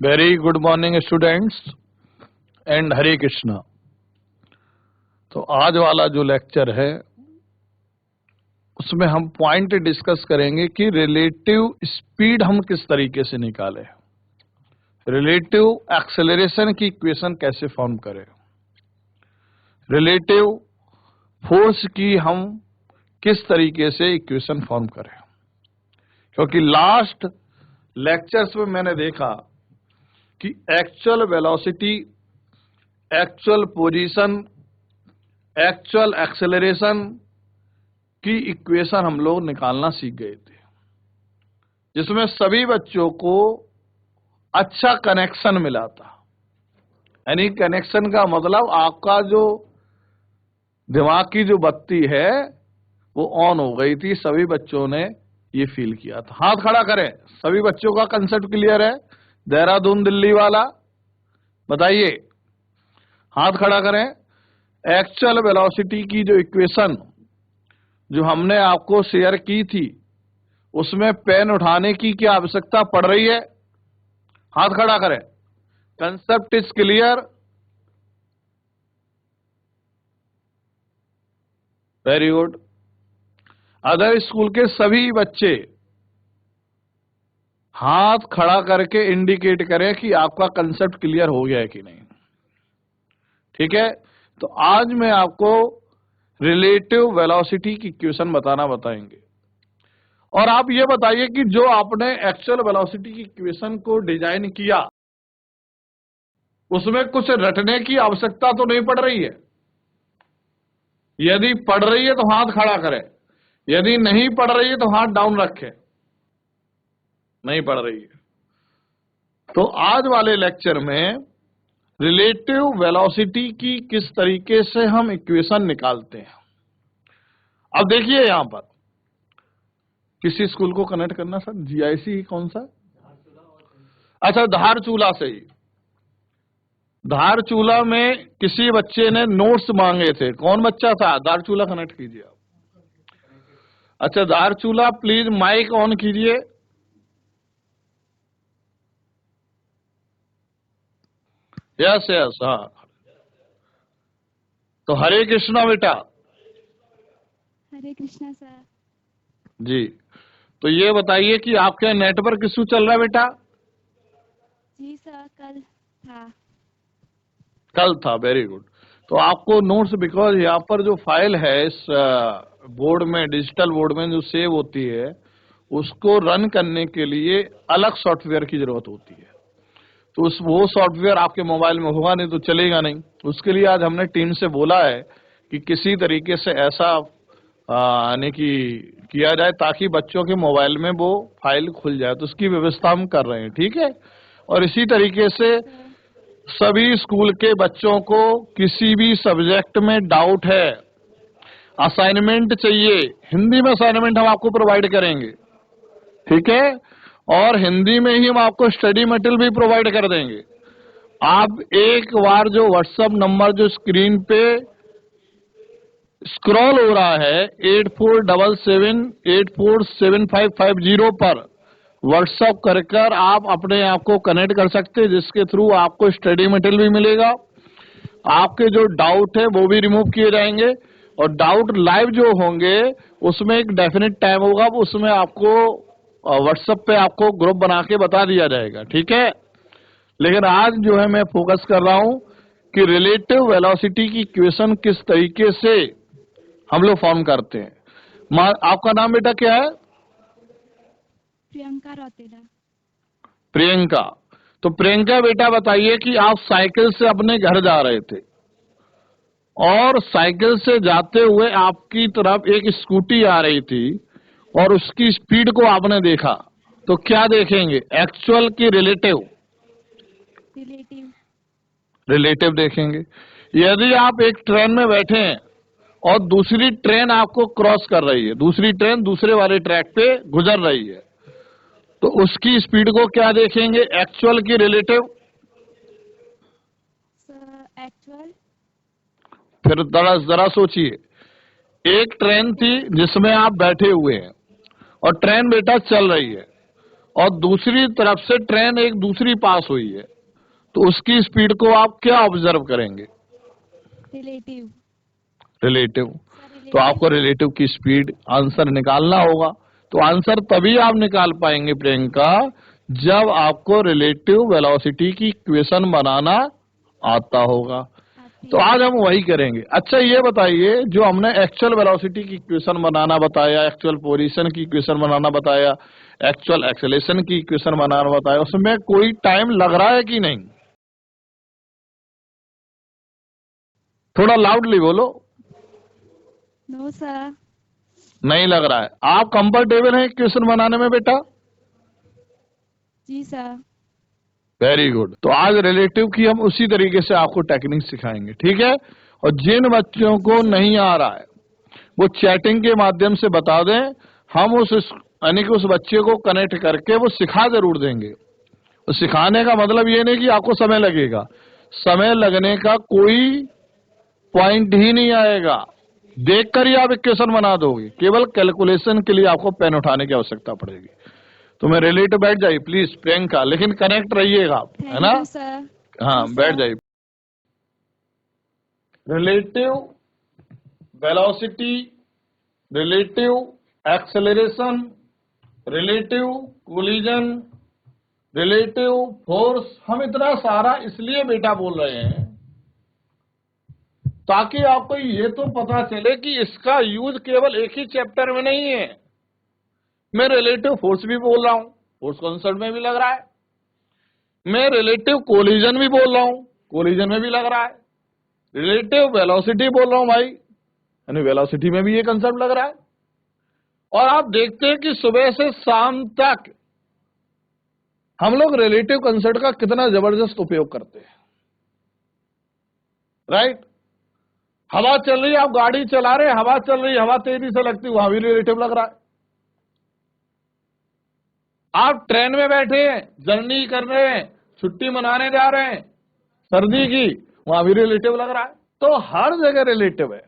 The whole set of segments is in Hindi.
Very good morning students and Hare Krishna. तो आज वाला जो लेक्चर है उसमें हम पॉइंट डिस्कस करेंगे कि रिलेटिव स्पीड हम किस तरीके से निकालें, रिलेटिव एक्सेलरेशन की इक्वेशन कैसे फॉर्म करें, रिलेटिव फोर्स की हम किस तरीके से इक्वेशन फॉर्म करें। क्योंकि लास्ट लेक्चर्स में मैंने देखा कि actual velocity, actual position, actual acceleration की इक्वेशन हम लोग निकालना सीख गए थे, जिसमें सभी बच्चों को अच्छा कनेक्शन मिला था। यानी कनेक्शन का मतलब आपका जो दिमाग की जो बत्ती है वो ऑन हो गई थी। सभी बच्चों ने ये फील किया था। हाथ खड़ा करें, सभी बच्चों का कंसेप्ट क्लियर है? देहरादून दिल्ली वाला बताइए, हाथ खड़ा करें। एक्चुअल वेलोसिटी की जो इक्वेशन जो हमने आपको शेयर की थी उसमें पेन उठाने की क्या आवश्यकता पड़ रही है? हाथ खड़ा करें। Concept is clear? Very good. Other school के सभी बच्चे हाथ खड़ा करके इंडिकेट करें कि आपका कंसेप्ट क्लियर हो गया है कि नहीं। ठीक है, तो आज मैं आपको रिलेटिव वेलोसिटी की इक्वेशन बताएंगे। और आप ये बताइए कि जो आपने एक्चुअल वेलोसिटी की इक्वेशन को डिजाइन किया उसमें कुछ रटने की आवश्यकता तो नहीं पड़ रही है? यदि पड़ रही है तो हाथ खड़ा करें, यदि नहीं पड़ रही है तो हाथ डाउन रखें। नहीं पड़ रही है तो आज वाले लेक्चर में रिलेटिव वेलोसिटी की किस तरीके से हम इक्वेशन निकालते हैं। अब देखिए, यहां पर किसी स्कूल को कनेक्ट करना सर, जीआईसी कौन सा? अच्छा, धारचूला से ही। धारचूला में किसी बच्चे ने नोट्स मांगे थे। कौन बच्चा था? धारचूला कनेक्ट कीजिए आप। अच्छा, धारचूला प्लीज माइक ऑन कीजिए। यस यस, हाँ। तो हरे कृष्णा बेटा। हरे कृष्णा सर। जी, तो ये बताइए कि आपके नेटवर्क इशू चल रहा है बेटा? जी सर, कल था। Very good. तो आपको नोट्स, बिकॉज यहाँ पर जो फाइल है इस बोर्ड में, डिजिटल बोर्ड में जो सेव होती है, उसको रन करने के लिए अलग सॉफ्टवेयर की जरूरत होती है। तो वो सॉफ्टवेयर आपके मोबाइल में होगा नहीं तो चलेगा नहीं। उसके लिए आज हमने टीम से बोला है कि किसी तरीके से ऐसा यानी कि किया जाए ताकि बच्चों के मोबाइल में वो फाइल खुल जाए। तो उसकी व्यवस्था हम कर रहे हैं, ठीक है। और इसी तरीके से सभी स्कूल के बच्चों को किसी भी सब्जेक्ट में डाउट है, असाइनमेंट चाहिए, हिंदी में असाइनमेंट हम आपको प्रोवाइड करेंगे, ठीक है। और हिंदी में ही हम आपको स्टडी मटेरियल भी प्रोवाइड कर देंगे। आप एक बार जो व्हाट्सएप नंबर जो स्क्रीन पे स्क्रॉल हो रहा है 8477847550 पर व्हाट्सएप कर आप अपने आप को कनेक्ट कर सकते हैं, जिसके थ्रू आपको स्टडी मटेरियल भी मिलेगा, आपके जो डाउट है वो भी रिमूव किए जाएंगे। और डाउट लाइव जो होंगे उसमें एक डेफिनेट टाइम होगा, उसमें आपको व्हाट्सएप पे आपको ग्रुप बना के बता दिया जाएगा, ठीक है। लेकिन आज जो है मैं फोकस कर रहा हूं कि रिलेटिव वेलोसिटी की इक्वेशन किस तरीके से हम लोग फॉर्म करते हैं। आपका नाम बेटा क्या है? प्रियंका रौतेला। प्रियंका। तो प्रियंका बेटा बताइए कि आप साइकिल से अपने घर जा रहे थे और साइकिल से जाते हुए आपकी तरफ एक स्कूटी आ रही थी और उसकी स्पीड को आपने देखा, तो क्या देखेंगे? एक्चुअल की रिलेटिव? रिलेटिव देखेंगे। यदि आप एक ट्रेन में बैठे हैं और दूसरी ट्रेन आपको क्रॉस कर रही है, दूसरी ट्रेन दूसरे वाले ट्रैक पे गुजर रही है, तो उसकी स्पीड को क्या देखेंगे? एक्चुअल की रिलेटिव? एक्चुअल। फिर जरा सोचिए, एक ट्रेन थी जिसमें आप बैठे हुए हैं और ट्रेन बेटा चल रही है और दूसरी तरफ से ट्रेन एक दूसरी पास हुई है, तो उसकी स्पीड को आप क्या ऑब्जर्व करेंगे? रिलेटिव। रिलेटिव। सर तो आपको रिलेटिव की स्पीड आंसर निकालना होगा। तो आंसर तभी आप निकाल पाएंगे प्रियंका, जब आपको रिलेटिव वेलोसिटी की इक्वेशन बनाना आता होगा। तो आज हम वही करेंगे। अच्छा ये बताइए, जो हमने एक्चुअल वेलोसिटी की इक्वेशन बनाना बताया, एक्चुअल पोजीशन की इक्वेशन बनाना बताया, एक्चुअल एक्सेलेरेशन की इक्वेशन बनाना बताया, उसमें कोई टाइम लग रहा है कि नहीं? थोड़ा लाउडली बोलो। No sir. नहीं लग रहा है। आप कंफर्टेबल हैं इक्वेशन बनाने में बेटा? जी सर। Very good. तो आज रिलेटिव की हम उसी तरीके से आपको टेक्निक सिखाएंगे, ठीक है? और जिन बच्चों को नहीं आ रहा है वो चैटिंग के माध्यम से बता दें, हम उस यानी कि उस बच्चे को कनेक्ट करके वो सिखा जरूर देंगे। तो सिखाने का मतलब ये नहीं कि आपको समय लगेगा, समय लगने का कोई पॉइंट ही नहीं आएगा। देखकर ही आप इक्वेशन बना दोगे, केवल कैलकुलेशन के लिए आपको पेन उठाने की आवश्यकता पड़ेगी। तो मैं रिलेटिव बैठ जाइए प्लीज प्रियंका, लेकिन कनेक्ट रहिएगा आप, है ना? Thank you sir. हाँ जी बैठ सर। जाइए। Relative velocity, relative acceleration, relative collision, relative force, हम इतना सारा इसलिए बेटा बोल रहे हैं ताकि आपको ये तो पता चले कि इसका यूज केवल एक ही चैप्टर में नहीं है। मैं रिलेटिव फोर्स भी बोल रहा हूं, फोर्स कॉन्सेप्ट में भी लग रहा है। मैं रिलेटिव कोलिजन भी बोल रहा हूं, कोलिजन में भी लग रहा है। रिलेटिव वेलोसिटी बोल रहा हूं भाई, यानी वेलोसिटी में भी ये कंसेप्ट लग रहा है। और आप देखते हैं कि सुबह से शाम तक हम लोग रिलेटिव कंसेप्ट का कितना जबरदस्त उपयोग करते हैं, राइट? हवा चल रही है, आप गाड़ी चला रहे हैं, हवा चल रही है, हवा तेजी से लगती है, वहां भी रिलेटिव लग रहा है। आप ट्रेन में बैठे हैं, जर्नी कर रहे हैं, छुट्टी मनाने जा रहे हैं सर्दी की, वहां भी रिलेटिव लग रहा है। तो हर जगह रिलेटिव है।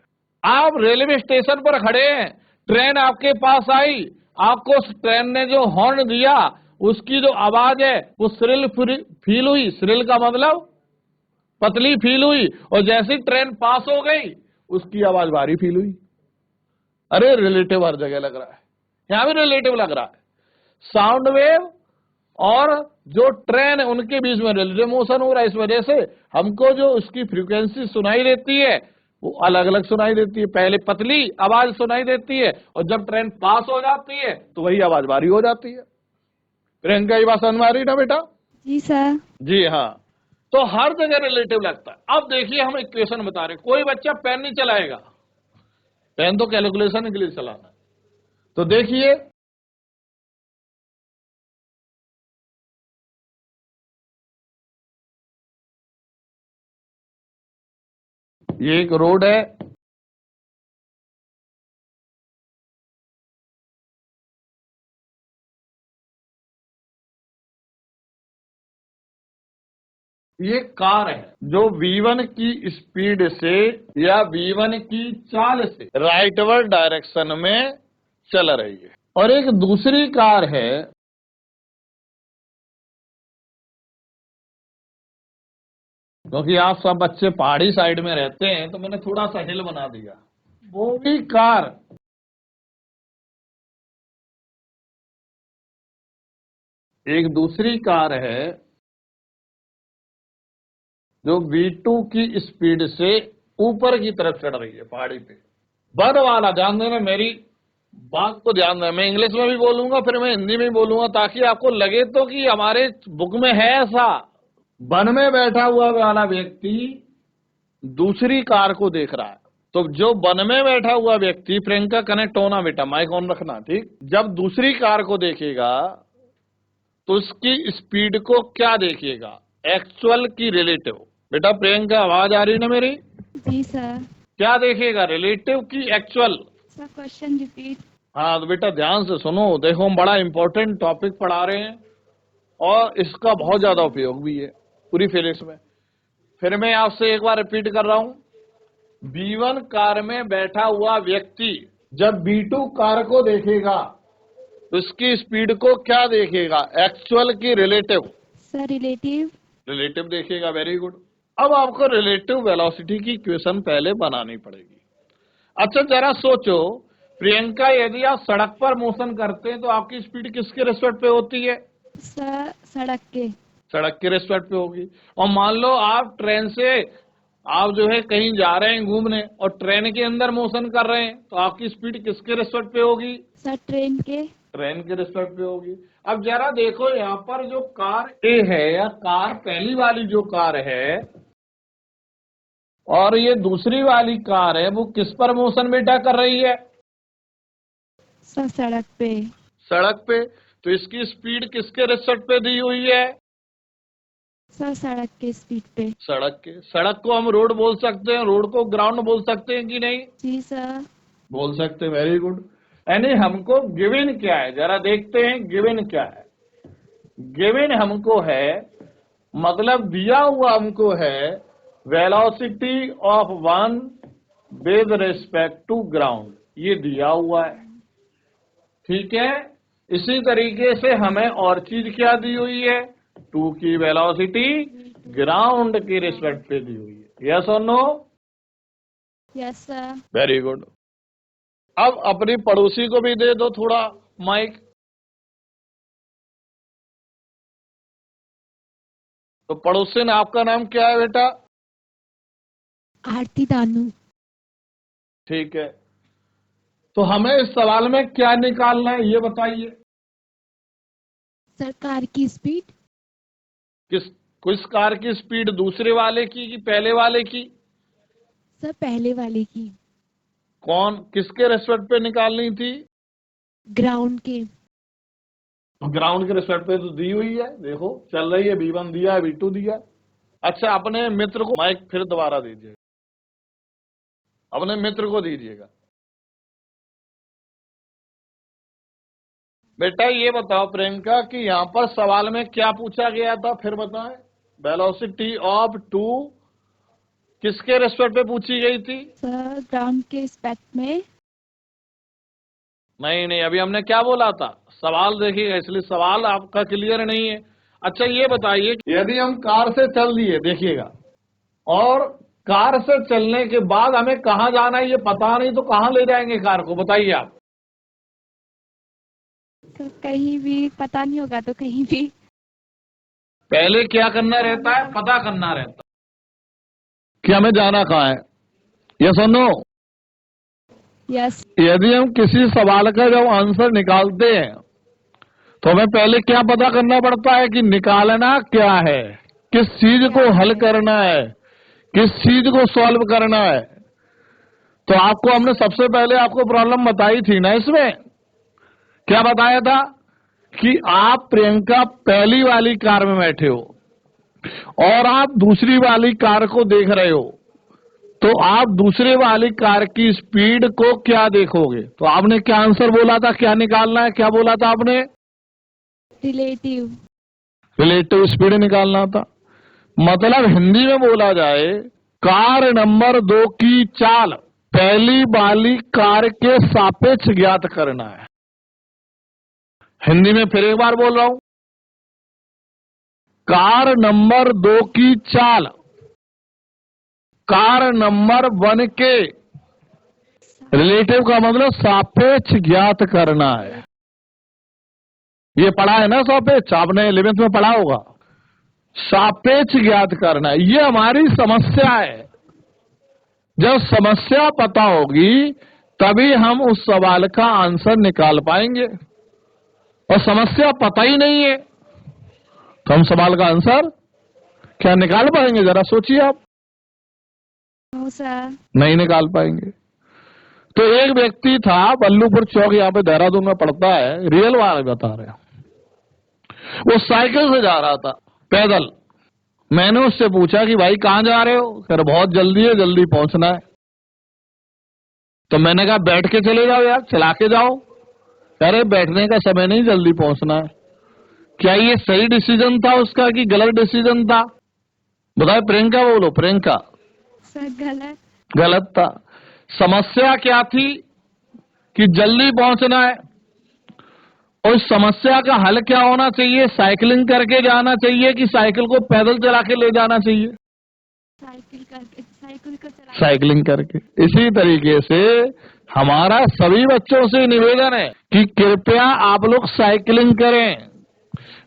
आप रेलवे स्टेशन पर खड़े हैं, ट्रेन आपके पास आई, आपको उस ट्रेन ने जो हॉर्न दिया उसकी जो आवाज है वो श्रिल फील हुई, श्रिल का मतलब पतली फील हुई, और जैसी ट्रेन पास हो गई उसकी आवाज भारी फील हुई। अरे रिलेटिव हर जगह लग रहा है, यहां भी रिलेटिव लग रहा है। साउंड वेव और जो ट्रेन है उनके बीच में रिलेटिव मोशन हो रहा है, इस वजह से हमको जो उसकी फ्रीक्वेंसी सुनाई देती है वो अलग अलग सुनाई देती है। पहले पतली आवाज सुनाई देती है और जब ट्रेन पास हो जाती है तो वही आवाज भारी हो जाती है। प्रियंका ये बात समझ में आ रही ना बेटा? जी सर। जी हाँ। तो हर जगह रिलेटिव लगता है। अब देखिए हम इक्वेशन बता रहे हैं, कोई बच्चा पेन नहीं चलाएगा, पेन तो कैलकुलेशन के लिए चलाना है। तो देखिए ये एक रोड है, ये कार है जो V1 की स्पीड से या V1 की चाल से राइटवर्ड डायरेक्शन में चल रही है, और एक दूसरी कार है क्योंकि आप सब बच्चे पहाड़ी साइड में रहते हैं तो मैंने थोड़ा सा हिल बना दिया। वो भी कार एक दूसरी कार है जो V2 की स्पीड से ऊपर की तरफ चढ़ रही है पहाड़ी पे। वन वाला ध्यान देना, मेरी बात को ध्यान देना। मैं इंग्लिश में भी बोलूंगा फिर मैं हिंदी में भी बोलूंगा ताकि आपको लगे तो कि हमारे बुक में है ऐसा। वन में बैठा हुआ वाला व्यक्ति दूसरी कार को देख रहा है, तो जो वन में बैठा हुआ व्यक्ति, प्रियंका कनेक्ट होना बेटा, माइक ऑन रखना, ठीक? जब दूसरी कार को देखेगा तो उसकी स्पीड को क्या देखिएगा? एक्चुअल की रिलेटिव। बेटा प्रियंका आवाज आ रही ना मेरी? जी सर। क्या देखेगा? रिलेटिव की एक्चुअल। Sir question repeat. हाँ तो बेटा ध्यान से सुनो, देखो हम बड़ा इंपॉर्टेंट टॉपिक पढ़ा रहे हैं और इसका बहुत ज्यादा उपयोग भी है पूरी फिजिक्स में। फिर मैं आपसे एक बार रिपीट कर रहा हूं, B1 कार में बैठा हुआ व्यक्ति जब B2 कार को देखेगा तो इसकी स्पीड को क्या देखेगा, एक्चुअल की रिलेटिव, सर रिलेटिव। रिलेटिव देखेगा। Very good. अब आपको रिलेटिव वेलोसिटी की इक्वेशन पहले बनानी पड़ेगी। अच्छा जरा सोचो, प्रियंका यदि आप सड़क पर मोशन करते हैं तो आपकी स्पीड किसके रिस्पेक्ट पे होती है? सर सड़क के। सड़क के रिस्पेक्ट पे होगी। और मान लो आप ट्रेन से आप जो है कहीं जा रहे हैं घूमने और ट्रेन के अंदर मोशन कर रहे हैं तो आपकी स्पीड किसके रिस्पेक्ट पे होगी? सर ट्रेन के। ट्रेन के रिस्पेक्ट पे होगी। अब जरा देखो यहाँ पर जो कार ए है या कार पहली वाली जो कार है और ये दूसरी वाली कार है, वो किस पर मोशन बेटा कर रही है? सर सड़क पे। सड़क पे। तो इसकी स्पीड किसके रिस्पेक्ट पे दी हुई है? सर सड़क के स्पीड पे। सड़क के। सड़क को हम रोड बोल सकते हैं, रोड को ग्राउंड बोल सकते हैं कि नहीं? जी सर। बोल सकते हैं। Very good. यानी हमको गिवन क्या है, जरा देखते हैं गिवन क्या है। गिवन हमको है, मतलब दिया हुआ हमको है, velocity of one with respect to ground, ये दिया हुआ है। ठीक है। इसी तरीके से हमें और चीज क्या दी हुई है, 2 की वेलोसिटी ग्राउंड की रिस्पेक्ट पे दी हुई है। यस और no? Yes sir. Very good. अब अपनी पड़ोसी को भी दे दो थोड़ा माइक। तो पड़ोसन आपका नाम क्या है बेटा? आरती दानू। ठीक है। तो हमें इस सवाल में क्या निकालना है ये बताइए। सर कार की स्पीड। किस कार की स्पीड, दूसरे वाले की कि पहले वाले की? सर पहले वाले की। कौन किसके रेस्पेक्ट पे निकालनी थी? ग्राउंड के। ग्राउंड के रेस्पेक्ट पे तो दी हुई है, देखो चल रही है, V1 दिया है, V2 दिया है। अच्छा अपने मित्र को माइक फिर दोबारा दीजिए, अपने मित्र को दीजिएगा। बेटा ये बताओ प्रियंका कि यहाँ पर सवाल में क्या पूछा गया था, फिर बताएं। वेलोसिटी ऑफ 2 किसके रेस्पेक्ट पे पूछी गई थी? सर ग्राउंड के रिस्पेक्ट में। नहीं, अभी हमने क्या बोला था, सवाल देखिएगा, इसलिए सवाल आपका क्लियर नहीं है। अच्छा ये बताइए, यदि हम कार से चल दिए, देखिएगा, और कार से चलने के बाद हमें कहाँ जाना है ये पता नहीं, तो कहाँ ले जाएंगे कार को, बताइए आप। सर कहीं भी पता नहीं होगा तो कहीं भी। पहले क्या करना रहता है, पता करना रहता है कि हमें जाना कहाँ है। यस और नो? यस। यदि हम किसी सवाल का जब आंसर निकालते हैं तो हमें पहले क्या पता करना पड़ता है कि निकालना क्या है, किस चीज को हल करना है, किस चीज को सॉल्व करना है। तो आपको हमने सबसे पहले आपको प्रॉब्लम बताई थी ना, इसमें क्या बताया था कि आप प्रियंका पहली वाली कार में बैठे हो और आप दूसरी वाली कार को देख रहे हो, तो आप दूसरे वाली कार की स्पीड को क्या देखोगे? तो आपने क्या आंसर बोला था, क्या निकालना है, क्या बोला था आपने? रिलेटिव। रिलेटिव स्पीड निकालना था। मतलब हिंदी में बोला जाए, कार नंबर 2 की चाल पहली वाली कार के सापेक्ष ज्ञात करना है। हिंदी में फिर एक बार बोल रहा हूं, कार नंबर 2 की चाल कार नंबर 1 के रिलेटिव का मतलब सापेक्ष ज्ञात करना है। ये पढ़ा है ना सापेक्ष, आपने 11th में पढ़ा होगा। सापेक्ष ज्ञात करना है, ये हमारी समस्या है। जब समस्या पता होगी तभी हम उस सवाल का आंसर निकाल पाएंगे, और समस्या पता ही नहीं है तो हम सवाल का आंसर क्या निकाल पाएंगे? जरा सोचिए आप। No sir. नहीं निकाल पाएंगे। तो एक व्यक्ति था, बल्लूपुर चौक यहाँ पे देहरादून में पड़ता है, रियल वाले बता रहे हैं, वो साइकिल से जा रहा था, पैदल। मैंने उससे पूछा कि भाई कहाँ जा रहे हो? कह रहे बहुत जल्दी है, जल्दी पहुंचना है। तो मैंने कहा बैठ के चले जाओ यार, चला के जाओ। कह रहे बैठने का समय नहीं, जल्दी पहुंचना है। क्या ये सही डिसीजन था उसका कि गलत डिसीजन था? बताए प्रियंका, बोलो प्रियंका। सर गलत। गलत था। समस्या क्या थी कि जल्दी पहुंचना है, और इस समस्या का हल क्या होना चाहिए? साइकिलिंग करके जाना चाहिए कि साइकिल को पैदल चला के ले जाना चाहिए? साइकिल को चला। साइकिलिंग करके। इसी तरीके से हमारा सभी बच्चों से निवेदन है कि कृपया आप लोग साइकिलिंग करें।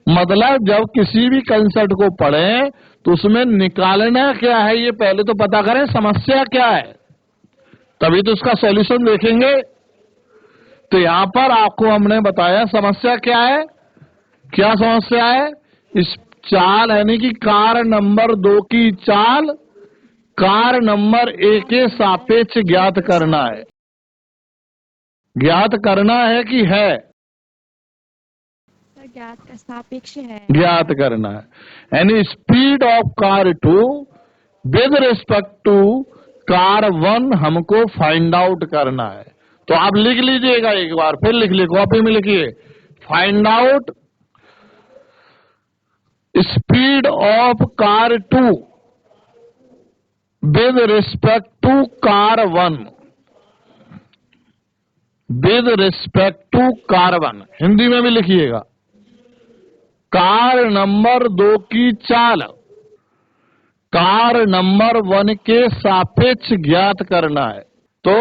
मतलब जब किसी भी कंसेप्ट को पढ़ें तो उसमें निकालना क्या है ये पहले तो पता करें, समस्या क्या है, तभी तो उसका सॉल्यूशन देखेंगे। तो यहाँ पर आपको हमने बताया समस्या क्या है। क्या समस्या है? इस चाल यानी कि कार नंबर 2 की चाल कार नंबर 1 के सापेक्ष ज्ञात करना है। ज्ञात करना है कि है? ज्ञात का सापेक्ष है। ज्ञात करना है। यानी speed of car 2 with respect to car 1 हमको फाइंड आउट करना है। तो आप लिख लीजिएगा, एक बार फिर लिख लीजिए, कॉपी में लिखिए, find out speed of car 2 with respect to car 1। With respect to car 1 Hindi में भी लिखिएगा। कार नंबर 2 की चाल कार नंबर 1 के सापेक्ष ज्ञात करना है। तो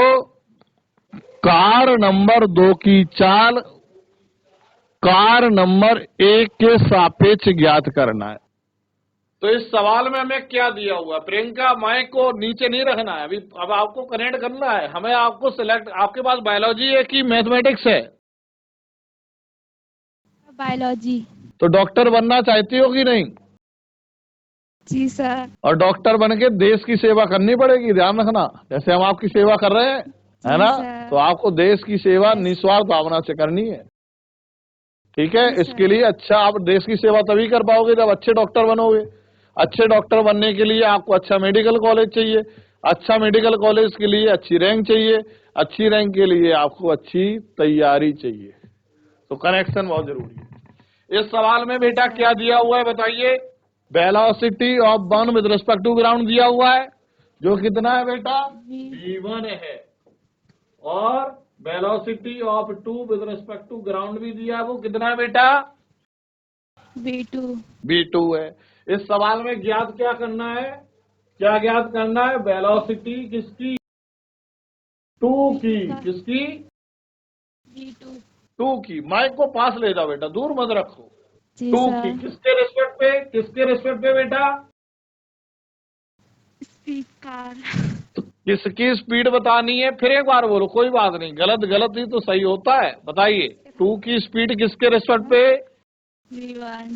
कार नंबर 2 की चाल कार नंबर 1 के सापेक्ष ज्ञात करना है। तो इस सवाल में हमें क्या दिया हुआ है? प्रियंका, माइक को नीचे नहीं रखना है अभी, अब आपको कनेक्ट करना है। हमें आपको सिलेक्ट, आपके पास बायोलॉजी है कि मैथमेटिक्स है? बायोलॉजी। तो डॉक्टर बनना चाहती हो कि नहीं? जी सर। और डॉक्टर बन के देश की सेवा करनी पड़ेगी, ध्यान रखना। जैसे हम आपकी सेवा कर रहे हैं, है ना? तो आपको देश की सेवा निस्वार्थ भावना से करनी है, ठीक है? इसके लिए अच्छा, आप देश की सेवा तभी कर पाओगे जब अच्छे डॉक्टर बनोगे। अच्छे डॉक्टर बनने के लिए आपको अच्छा मेडिकल कॉलेज चाहिए, अच्छा मेडिकल कॉलेज के लिए अच्छी रैंक चाहिए, अच्छी रैंक के लिए आपको अच्छी तैयारी चाहिए। तो कनेक्शन बहुत जरूरी है। इस सवाल में बेटा क्या दिया हुआ है बताइए? Velocity of 1 with respect to ground दिया हुआ है, जो कितना है बेटा? v1 है। और velocity of 2 with respect to ground भी दिया है, वो कितना है बेटा? v2 है। इस सवाल में ज्ञात क्या करना है? क्या ज्ञात करना है? वेलोसिटी किसकी? 2 की। किसकी? v2 की। माइक को पास ले जाओ बेटा, दूर मत रखो। 2 की। किसके रिस्पेक्ट पे? किसके रिस्पेक्ट पे बेटा? Speed car. तो किसकी स्पीड बतानी है? फिर एक बार बोलो, कोई बात नहीं, गलत गलत ही तो सही होता है। बताइए, 2 की स्पीड किसके रिस्पेक्ट पे? v1।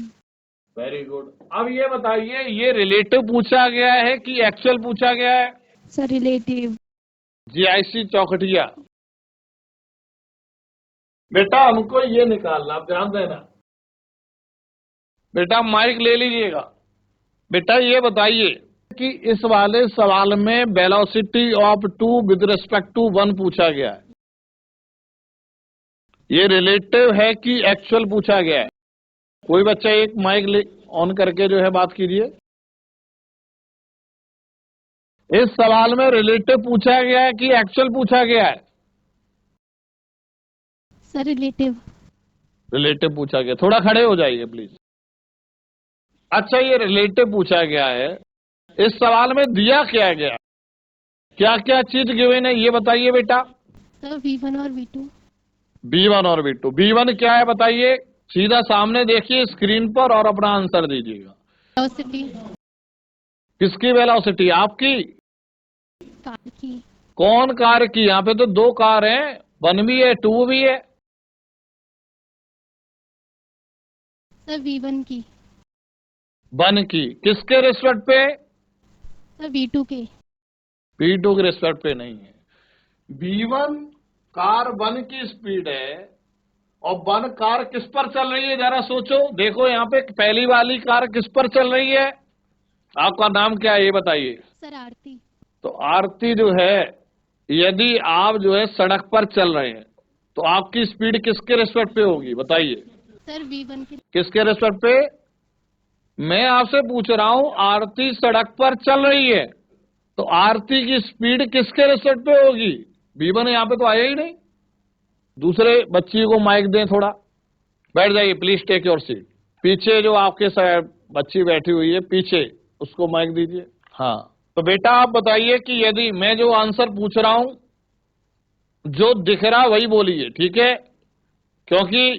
Very good. अब ये बताइए, ये रिलेटिव पूछा गया है कि एक्चुअल पूछा गया है? Sir relative. जीआईसी चौखटिया। बेटा हमको ये निकालना, आप ध्यान देना। बेटा माइक ले लीजिएगा। बेटा ये बताइए कि इस वाले सवाल में velocity of 2 with respect to 1 पूछा गया है, ये रिलेटिव है कि एक्चुअल पूछा गया है? कोई बच्चा एक माइक ले ऑन करके जो है बात कीजिए। इस सवाल में रिलेटिव पूछा गया है कि एक्चुअल पूछा गया है? Sir relative. रिलेटिव पूछा गया। थोड़ा खड़े हो जाइए प्लीज। अच्छा, ये रिलेटिव पूछा गया है। इस सवाल में दिया क्या गया? क्या क्या चीज गिवन है ये बताइए बेटा। सर v1 और v2। v1 और v2। v1 क्या है बताइए? सीधा सामने देखिए स्क्रीन पर और अपना आंसर दीजिएगा। वेलोसिटी। किसकी वेलोसिटी? आपकी? कार की। कौन कार की? यहाँ पे तो 2 कार हैं, 1 भी है 2 भी है। सर v1 की। 1 की। किसके रिस्पेक्ट पे? सर v2 के। v2 के रिस्पेक्ट पे नहीं है। v1 कार 1 की स्पीड है और 1 कार किस पर चल रही है? जरा सोचो, देखो यहाँ पे पहली वाली कार किस पर चल रही है? आपका नाम क्या है ये बताइए। सर आरती। तो आरती जो है, यदि आप जो है सड़क पर चल रहे हैं तो आपकी स्पीड किसके रिस्पेक्ट पे होगी बताइए? सर v1 की। किसके रिस्पेक्ट पे? मैं आपसे पूछ रहा हूं, आरती सड़क पर चल रही है तो आरती की स्पीड किसके रिस्पेक्ट पे होगी? v1 यहाँ पे तो आया ही नहीं। दूसरे बच्ची को माइक दें थोड़ा। बैठ जाइए प्लीज, टेक योर सीट। पीछे जो आपके साथ बच्ची बैठी हुई है पीछे, उसको माइक दीजिए। हाँ, तो बेटा आप बताइए कि यदि मैं जो आंसर पूछ रहा हूं, जो दिख रहा वही बोलिए, ठीक है? क्योंकि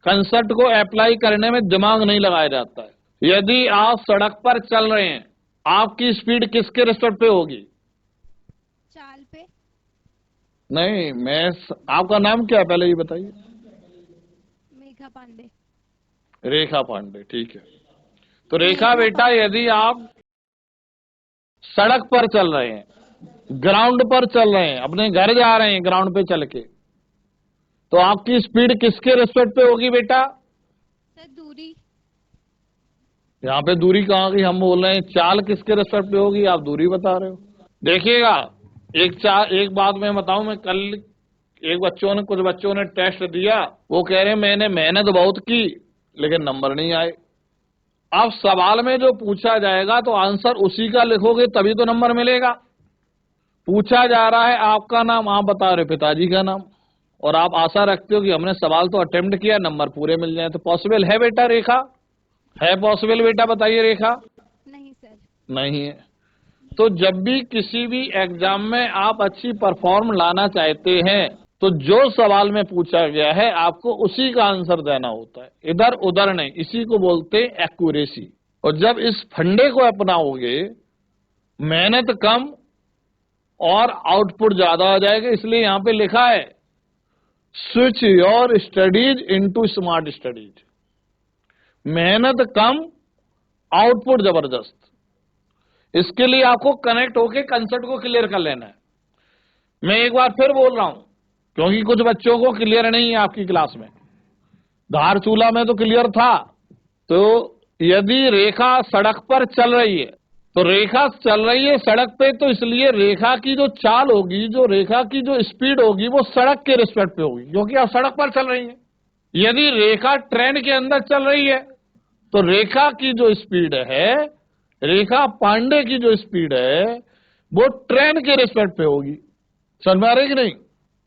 कंसेप्ट को अप्लाई करने में दिमाग नहीं लगाया जाता है। यदि आप सड़क पर चल रहे हैं, आपकी स्पीड किसके रिस्पेक्ट पे होगी? चाल पे। नहीं, आपका नाम क्या है पहले ये बताइए। मेघा पांडे। रेखा पांडे, ठीक है। तो रेखा बेटा, यदि आप सड़क पर चल रहे हैं, ग्राउंड पर चल रहे हैं, अपने घर जा रहे हैं ग्राउंड पे चल के, तो आपकी स्पीड किसके रिस्पेक्ट पे होगी बेटा? सर दूरी। यहाँ पे दूरी कहाँ की? हम बोल रहे हैं चाल किसके रिस्पेक्ट पे होगी, आप दूरी बता रहे हो। देखिएगा, एक बात मैं बताऊं, मैं कल कुछ बच्चों ने टेस्ट दिया, वो कह रहे हैं मैंने मेहनत बहुत की लेकिन नंबर नहीं आए। अब सवाल में जो पूछा जाएगा तो आंसर उसी का लिखोगे तभी तो नंबर मिलेगा। पूछा जा रहा है आपका नाम, आप बता रहे हो पिताजी का नाम, और आप आशा रखते हो कि हमने सवाल तो अटेम्प्ट किया, नंबर पूरे मिल जाए। तो पॉसिबल है बेटा रेखा? है पॉसिबल बेटा? बताइए रेखा। नहीं सर। नहीं है। तो जब भी किसी भी एग्जाम में आप अच्छी परफॉर्म लाना चाहते हैं तो जो सवाल में पूछा गया है आपको उसी का आंसर देना होता है, इधर उधर नहीं। इसी को बोलते हैं एक्यूरेसी। और जब इस फंडे को अपनाओगे, मेहनत कम और आउटपुट ज्यादा हो जाएगा। इसलिए यहां पे लिखा है switch your studies into smart studies. मेहनत कम, आउटपुट जबरदस्त। इसके लिए आपको कनेक्ट होके कंसेप्ट को क्लियर कर लेना है। मैं एक बार फिर बोल रहा हूं, क्योंकि कुछ बच्चों को क्लियर नहीं है आपकी क्लास में। धारचूला में तो क्लियर था। तो यदि रेखा सड़क पर चल रही है, तो रेखा चल रही है सड़क पे, तो इसलिए रेखा की जो चाल होगी, जो रेखा की जो स्पीड होगी, वो सड़क के रिस्पेक्ट पे होगी, क्योंकि आप सड़क पर चल रही है। यदि रेखा ट्रेन के अंदर चल रही है, तो रेखा की जो स्पीड है, रेखा पांडे की जो स्पीड है, वो ट्रेन के रिस्पेक्ट पे होगी। समझ में आ रही कि नहीं?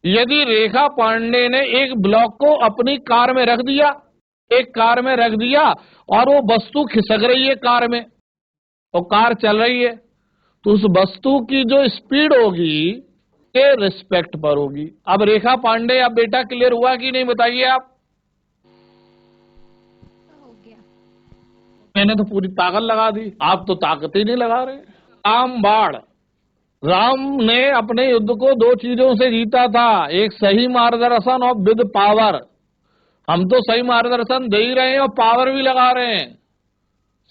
यदि रेखा पांडे ने एक ब्लॉक को अपनी कार में रख दिया, एक कार में रख दिया, और वो वस्तु खिसक रही है कार में, और कार चल रही है, तो उस वस्तु की जो स्पीड होगी के रिस्पेक्ट पर होगी। अब रेखा पांडे, अब बेटा क्लियर हुआ कि नहीं बताइए आप? हो गया। मैंने तो पूरी ताकत लगा दी, आप तो ताकत ही नहीं लगा रहे। रामबाण, राम ने अपने युद्ध को दो चीजों से जीता था, एक सही मार्गदर्शन और विद पावर। हम तो सही मार्गदर्शन दे ही रहे हैं और पावर भी लगा रहे हैं।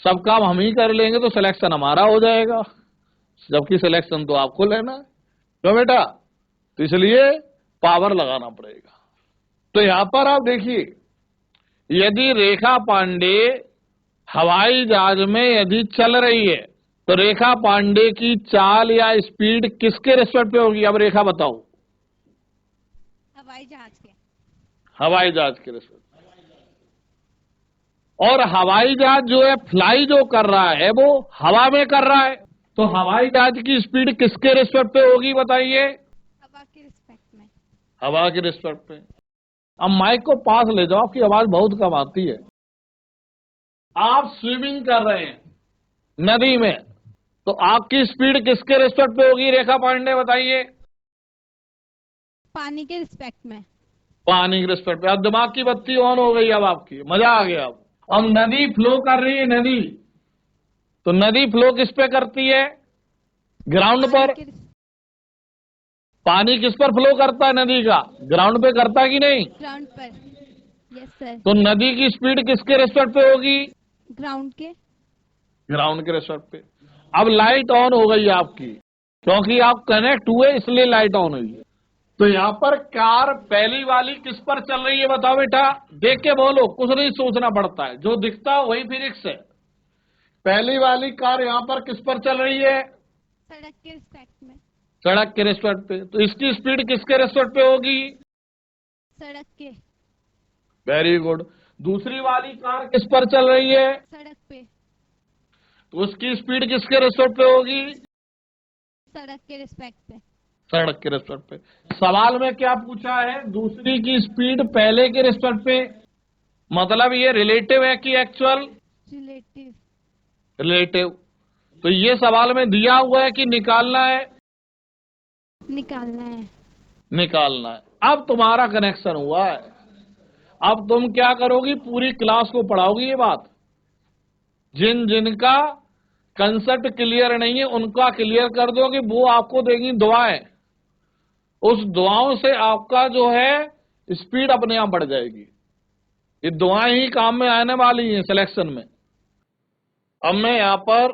सब काम हम ही कर लेंगे तो सिलेक्शन हमारा हो जाएगा, जबकि सिलेक्शन तो आपको लेना है। क्यों बेटा? तो इसलिए पावर लगाना पड़ेगा। तो यहां पर आप देखिए, यदि रेखा पांडे हवाई जहाज में यदि चल रही है, तो रेखा पांडे की चाल या स्पीड किसके रिस्पेक्ट पे होगी? अब रेखा बताओ। हवाई जहाज के। हवाई जहाज के रिस्पेक्ट। और हवाई जहाज जो है फ्लाई जो कर रहा है वो हवा में कर रहा है, तो हवाई जहाज की स्पीड किसके रिस्पेक्ट पे होगी बताइए? हवा के रिस्पेक्ट में। हवा के रिस्पेक्ट पे। अब माइक को पास ले जाओ, आपकी आवाज बहुत कम आती है। आप स्विमिंग कर रहे हैं नदी में, तो आपकी स्पीड किसके रिस्पेक्ट पे होगी रेखा पांडे बताइए? पानी के रिस्पेक्ट में। पानी के रिस्पेक्ट पे। अब दिमाग की बत्ती ऑन हो गई, अब आपकी मजा आ गया। अब नदी फ्लो कर रही है, नदी, तो नदी फ्लो किस पे करती है? ग्राउंड पर। पानी किस पर फ्लो करता है नदी का? ग्राउंड पे करता है कि नहीं? ग्राउंड पर। Yes sir. तो नदी की स्पीड किसके रिस्पेक्ट पे होगी? ग्राउंड के। ग्राउंड के रिस्पेक्ट पे। अब लाइट ऑन हो गई आपकी, क्योंकि आप कनेक्ट हुए इसलिए लाइट ऑन हुई है। तो यहाँ पर कार पहली वाली किस पर चल रही है बताओ बेटा? देख के बोलो, कुछ नहीं सोचना पड़ता है, जो दिखता है वही फिजिक्स है। पहली वाली कार यहाँ पर किस पर चल रही है? सड़क के रिस्पेक्ट में। सड़क के रिस्पेक्ट पे। तो इसकी स्पीड किसके रिस्पेक्ट पे होगी? सड़क के। Very good. दूसरी वाली कार किस पर चल रही है? सड़क पे। तो उसकी स्पीड किसके रिस्पेक्ट पे होगी? सड़क के रिस्पेक्ट पे। सड़क के रिस्पेक्ट पे। सवाल में क्या पूछा है? दूसरी की स्पीड पहले के रिस्पेक्ट पे। मतलब ये रिलेटिव है कि एक्चुअल? रिलेटिव। रिलेटिव। तो ये सवाल में दिया हुआ है कि निकालना है? निकालना है। निकालना है। अब तुम्हारा कनेक्शन हुआ है। अब तुम क्या करोगी, पूरी क्लास को पढ़ाओगी ये बात। जिन जिनका कंसेप्ट क्लियर नहीं है उनका क्लियर कर दोगे, वो आपको देंगी दुआएं। उस दुआओं से आपका जो है स्पीड अपने आप बढ़ जाएगी। ये दुआएं ही काम में आने वाली हैं सिलेक्शन में। अब मैं यहां पर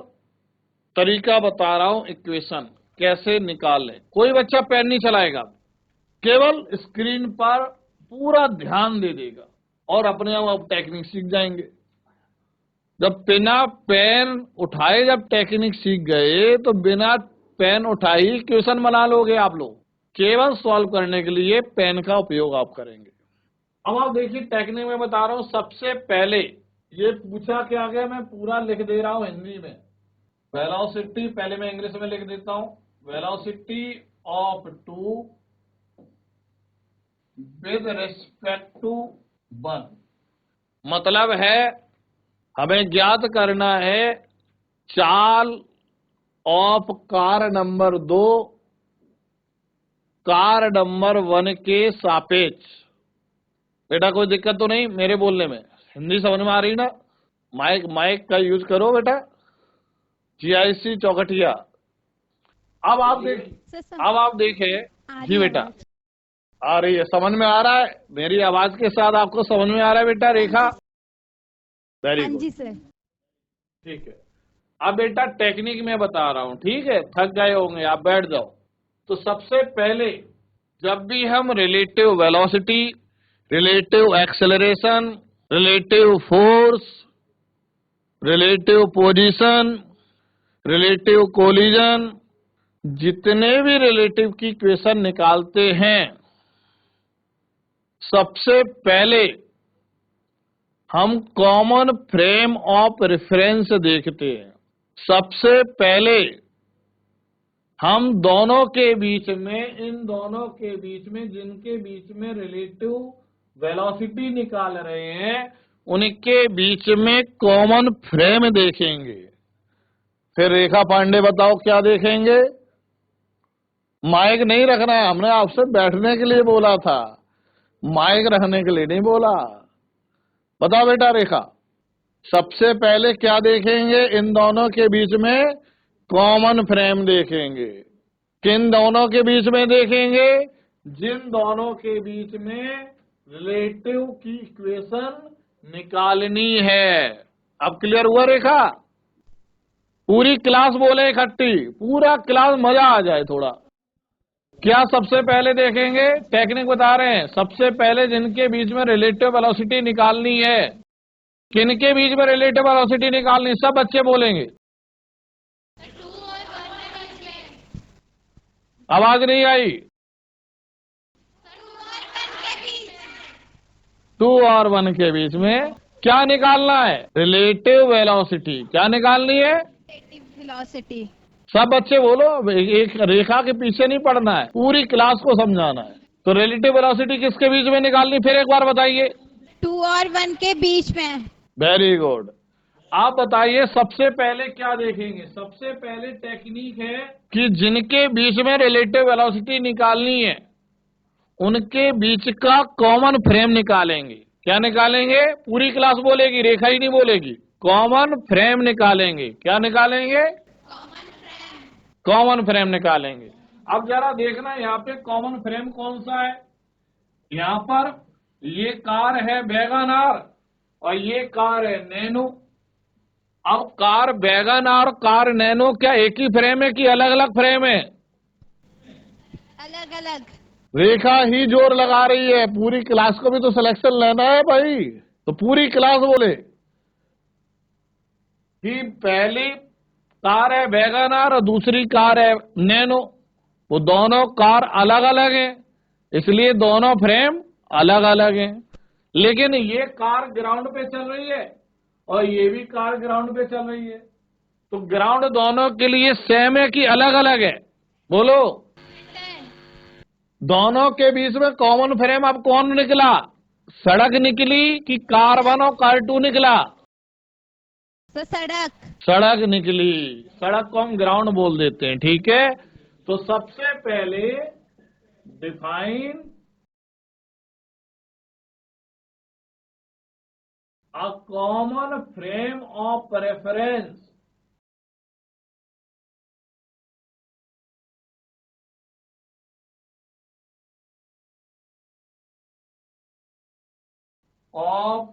तरीका बता रहा हूं, इक्वेशन कैसे निकालें। कोई बच्चा पेन नहीं चलाएगा, केवल स्क्रीन पर पूरा ध्यान दे देगा और अपने आप टेक्निक सीख जाएंगे। जब बिना पेन उठाए जब टेक्निक सीख गए तो बिना पेन उठाए ही क्वेश्चन बना लोगे आप लोग। केवल सॉल्व करने के लिए पेन का उपयोग आप करेंगे। अब आप देखिए टेक्निक में बता रहा हूं। सबसे पहले ये पूछा क्या गया, मैं पूरा लिख दे रहा हूं हिंदी में। वेलोसिटी, पहले मैं इंग्लिश में लिख देता हूं। Velocity of two with respect to one, मतलब है हमें ज्ञात करना है चाल of car number 2 car number 1 के सापेक्ष। बेटा कोई दिक्कत तो नहीं मेरे बोलने में? हिंदी समझ में आ रही ना? माइक माइक का यूज करो बेटा। GIC चौकटिया। अब आप देखे जी बेटा, आ रही है, समझ में आ रहा है? मेरी आवाज के साथ आपको समझ में आ रहा है बेटा रेखा? Very good. जी सर। ठीक है। अब बेटा टेक्निक में बता रहा हूं, ठीक है? थक गए होंगे आप, बैठ जाओ। तो सबसे पहले जब भी हम relative velocity, relative acceleration, relative force, relative position, relative collision, जितने भी रिलेटिव की इक्वेशन निकालते हैं, सबसे पहले हम कॉमन फ्रेम ऑफ रेफरेंस देखते हैं। सबसे पहले हम दोनों के बीच में, इन दोनों के बीच में, जिनके बीच में रिलेटिव वेलोसिटी निकाल रहे हैं, उनके बीच में कॉमन फ्रेम देखेंगे। फिर रेखा पांडे बताओ क्या देखेंगे? माइक नहीं रखना है, हमने आपसे बैठने के लिए बोला था, माइक रखने के लिए नहीं बोला। बताओ बेटा रेखा, सबसे पहले क्या देखेंगे? इन दोनों के बीच में कॉमन फ्रेम देखेंगे। किन दोनों के बीच में देखेंगे? जिन दोनों के बीच में रिलेटिव की इक्वेशन निकालनी है। अब क्लियर हुआ रेखा? पूरी क्लास बोले इकट्ठी, पूरा क्लास मजा आ जाए थोड़ा। क्या सबसे पहले देखेंगे? टेक्निक बता रहे हैं। सबसे पहले जिनके बीच में रिलेटिव वेलोसिटी निकालनी है, किनके बीच में रिलेटिव वेलोसिटी निकालनी? सब बच्चे बोलेंगे। आवाज नहीं आई। 2 और 1 के बीच में क्या निकालना है? Relative velocity. क्या निकालनी है? वेलोसिटी। सब बच्चे बोलो, एक रेखा के पीछे नहीं पड़ना है, पूरी क्लास को समझाना है। तो रिलेटिव वेलोसिटी किसके बीच में निकालनी, फिर एक बार बताइए? 2 और 1 के बीच में। Very good. आप बताइए सबसे पहले क्या देखेंगे? सबसे पहले टेक्निक है कि जिनके बीच में रिलेटिव वेलोसिटी निकालनी है, उनके बीच का कॉमन फ्रेम निकालेंगे। क्या निकालेंगे? पूरी क्लास बोलेगी, रेखा ही नहीं बोलेगी। कॉमन फ्रेम निकालेंगे। क्या निकालेंगे? कॉमन फ्रेम निकालेंगे। अब जरा देखना यहाँ पे कॉमन फ्रेम कौन सा है। यहाँ पर ये कार है वैगन आर और ये कार है नैनो। अब कार वैगन आर और कार नैनो क्या एक ही फ्रेम है कि अलग अलग फ्रेम है? अलग अलग। रेखा ही जोर लगा रही है, पूरी क्लास को भी तो सिलेक्शन लेना है भाई। तो पूरी क्लास बोले कि पहली कार है वैगन आर और दूसरी कार है नैनो। वो दोनों कार अलग अलग हैं, इसलिए दोनों फ्रेम अलग अलग हैं। लेकिन ये कार ग्राउंड पे चल रही है और ये भी कार ग्राउंड पे चल रही है, तो ग्राउंड दोनों के लिए सेम है कि अलग अलग है? बोलो। दोनों के बीच में कॉमन फ्रेम अब कौन निकला? सड़क निकली कि कार1 और कार2 निकला? सर सड़क। सड़क निकली। सड़क को हम ग्राउंड बोल देते हैं, ठीक है। तो सबसे पहले define a common frame of reference of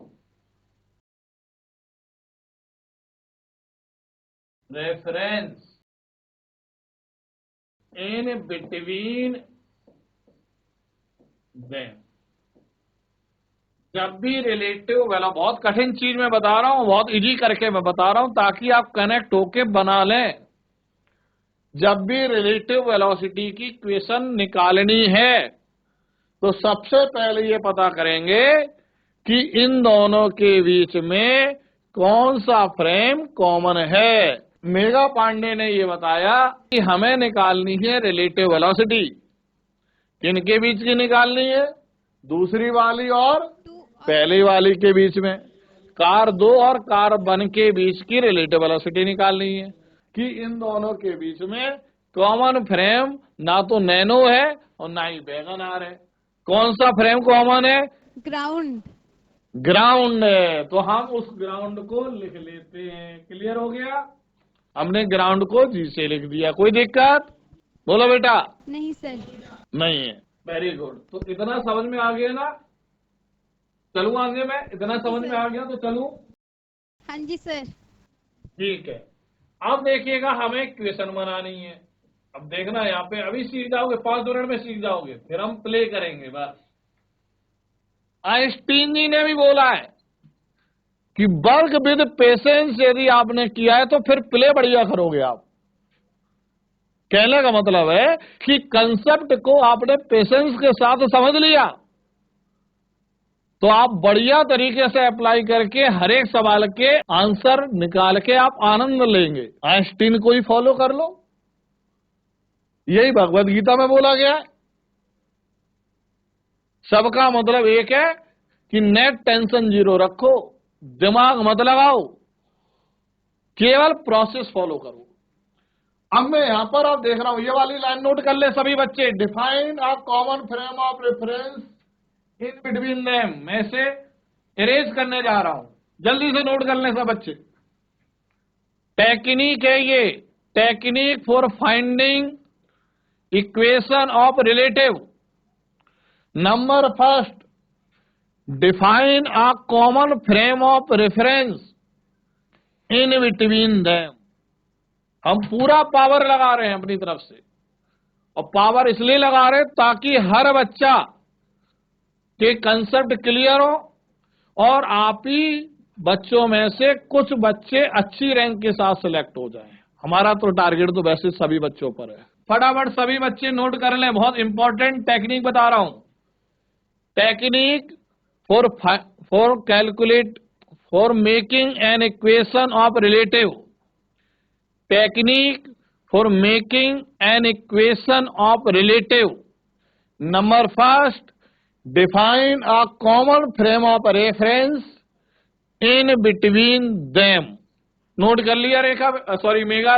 reference in between them. जब भी रिलेटिव वेलो, बहुत कठिन चीज मैं बता रहा हूं, बहुत इजी करके मैं बता रहा हूं ताकि आप कनेक्ट होके बना लें। जब भी रिलेटिव वेलोसिटी की इक्वेशन निकालनी है तो सबसे पहले ये पता करेंगे कि इन दोनों के बीच में कौन सा फ्रेम कॉमन है। मेगा पांडे ने ये बताया कि हमें निकालनी है रिलेटिव वेलोसिटी। किनके बीच की निकालनी है? दूसरी वाली और पहली वाली के बीच में। कार2 और कार1 के बीच की रिलेटिव वेलोसिटी निकालनी है कि इन दोनों के बीच में कॉमन फ्रेम ना तो नैनो है और ना ही वैगन आर है। कौन सा फ्रेम कॉमन है? ग्राउंड। ग्राउंड है। तो हम उस ग्राउंड को लिख लेते हैं। क्लियर हो गया? हमने ग्राउंड को जी से लिख दिया। कोई दिक्कत? बोलो बेटा। नहीं सर। नहीं है। Very good. तो इतना समझ में आ गया ना? चलूं आगे मैं? इतना समझ में आ गया तो चलूं? हाँ जी सर। ठीक है। अब देखिएगा, हमें इक्वेशन बनानी है। अब देखना यहाँ पे, अभी सीख जाओगे, 5 मिनट में सीख जाओगे, फिर हम प्ले करेंगे बस। आइंस्टीन जी ने भी बोला है कि वर्क विद पेशेंस यदि आपने किया है तो फिर प्ले बढ़िया करोगे आप। कहने का मतलब है कि कंसेप्ट को आपने पेशेंस के साथ समझ लिया तो आप बढ़िया तरीके से अप्लाई करके हर एक सवाल के आंसर निकाल के आप आनंद लेंगे। आइंस्टीन को ही फॉलो कर लो, यही भगवत गीता में बोला गया है। सबका मतलब एक है कि नेट टेंशन जीरो रखो, दिमाग मत लगाओ, केवल प्रोसेस फॉलो करो। अब मैं यहां पर आप देख रहा हूं, ये वाली लाइन नोट कर ले सभी बच्चे। Define a common frame of reference in between them. मैं इसे इरेज करने जा रहा हूं, जल्दी से नोट कर लें सब बच्चे। टेक्निक है ये, technique for finding equation of relative. Number first, define a common frame of reference in between them. हम पूरा पावर लगा रहे हैं अपनी तरफ से, और पावर इसलिए लगा रहे हैं ताकि हर बच्चा के कंसेप्ट क्लियर हो और आप ही बच्चों में से कुछ बच्चे अच्छी रैंक के साथ सिलेक्ट हो जाएं। हमारा तो टारगेट तो वैसे सभी बच्चों पर है। फटाफट सभी बच्चे नोट कर लें, बहुत इंपॉर्टेंट टेक्निक बता रहा हूं। Technique for calculate for making an equation of relative. Technique for making an equation of relative. Number first, define a common frame of reference in between them। Note कर लिया रेखा? सॉरी मेगा,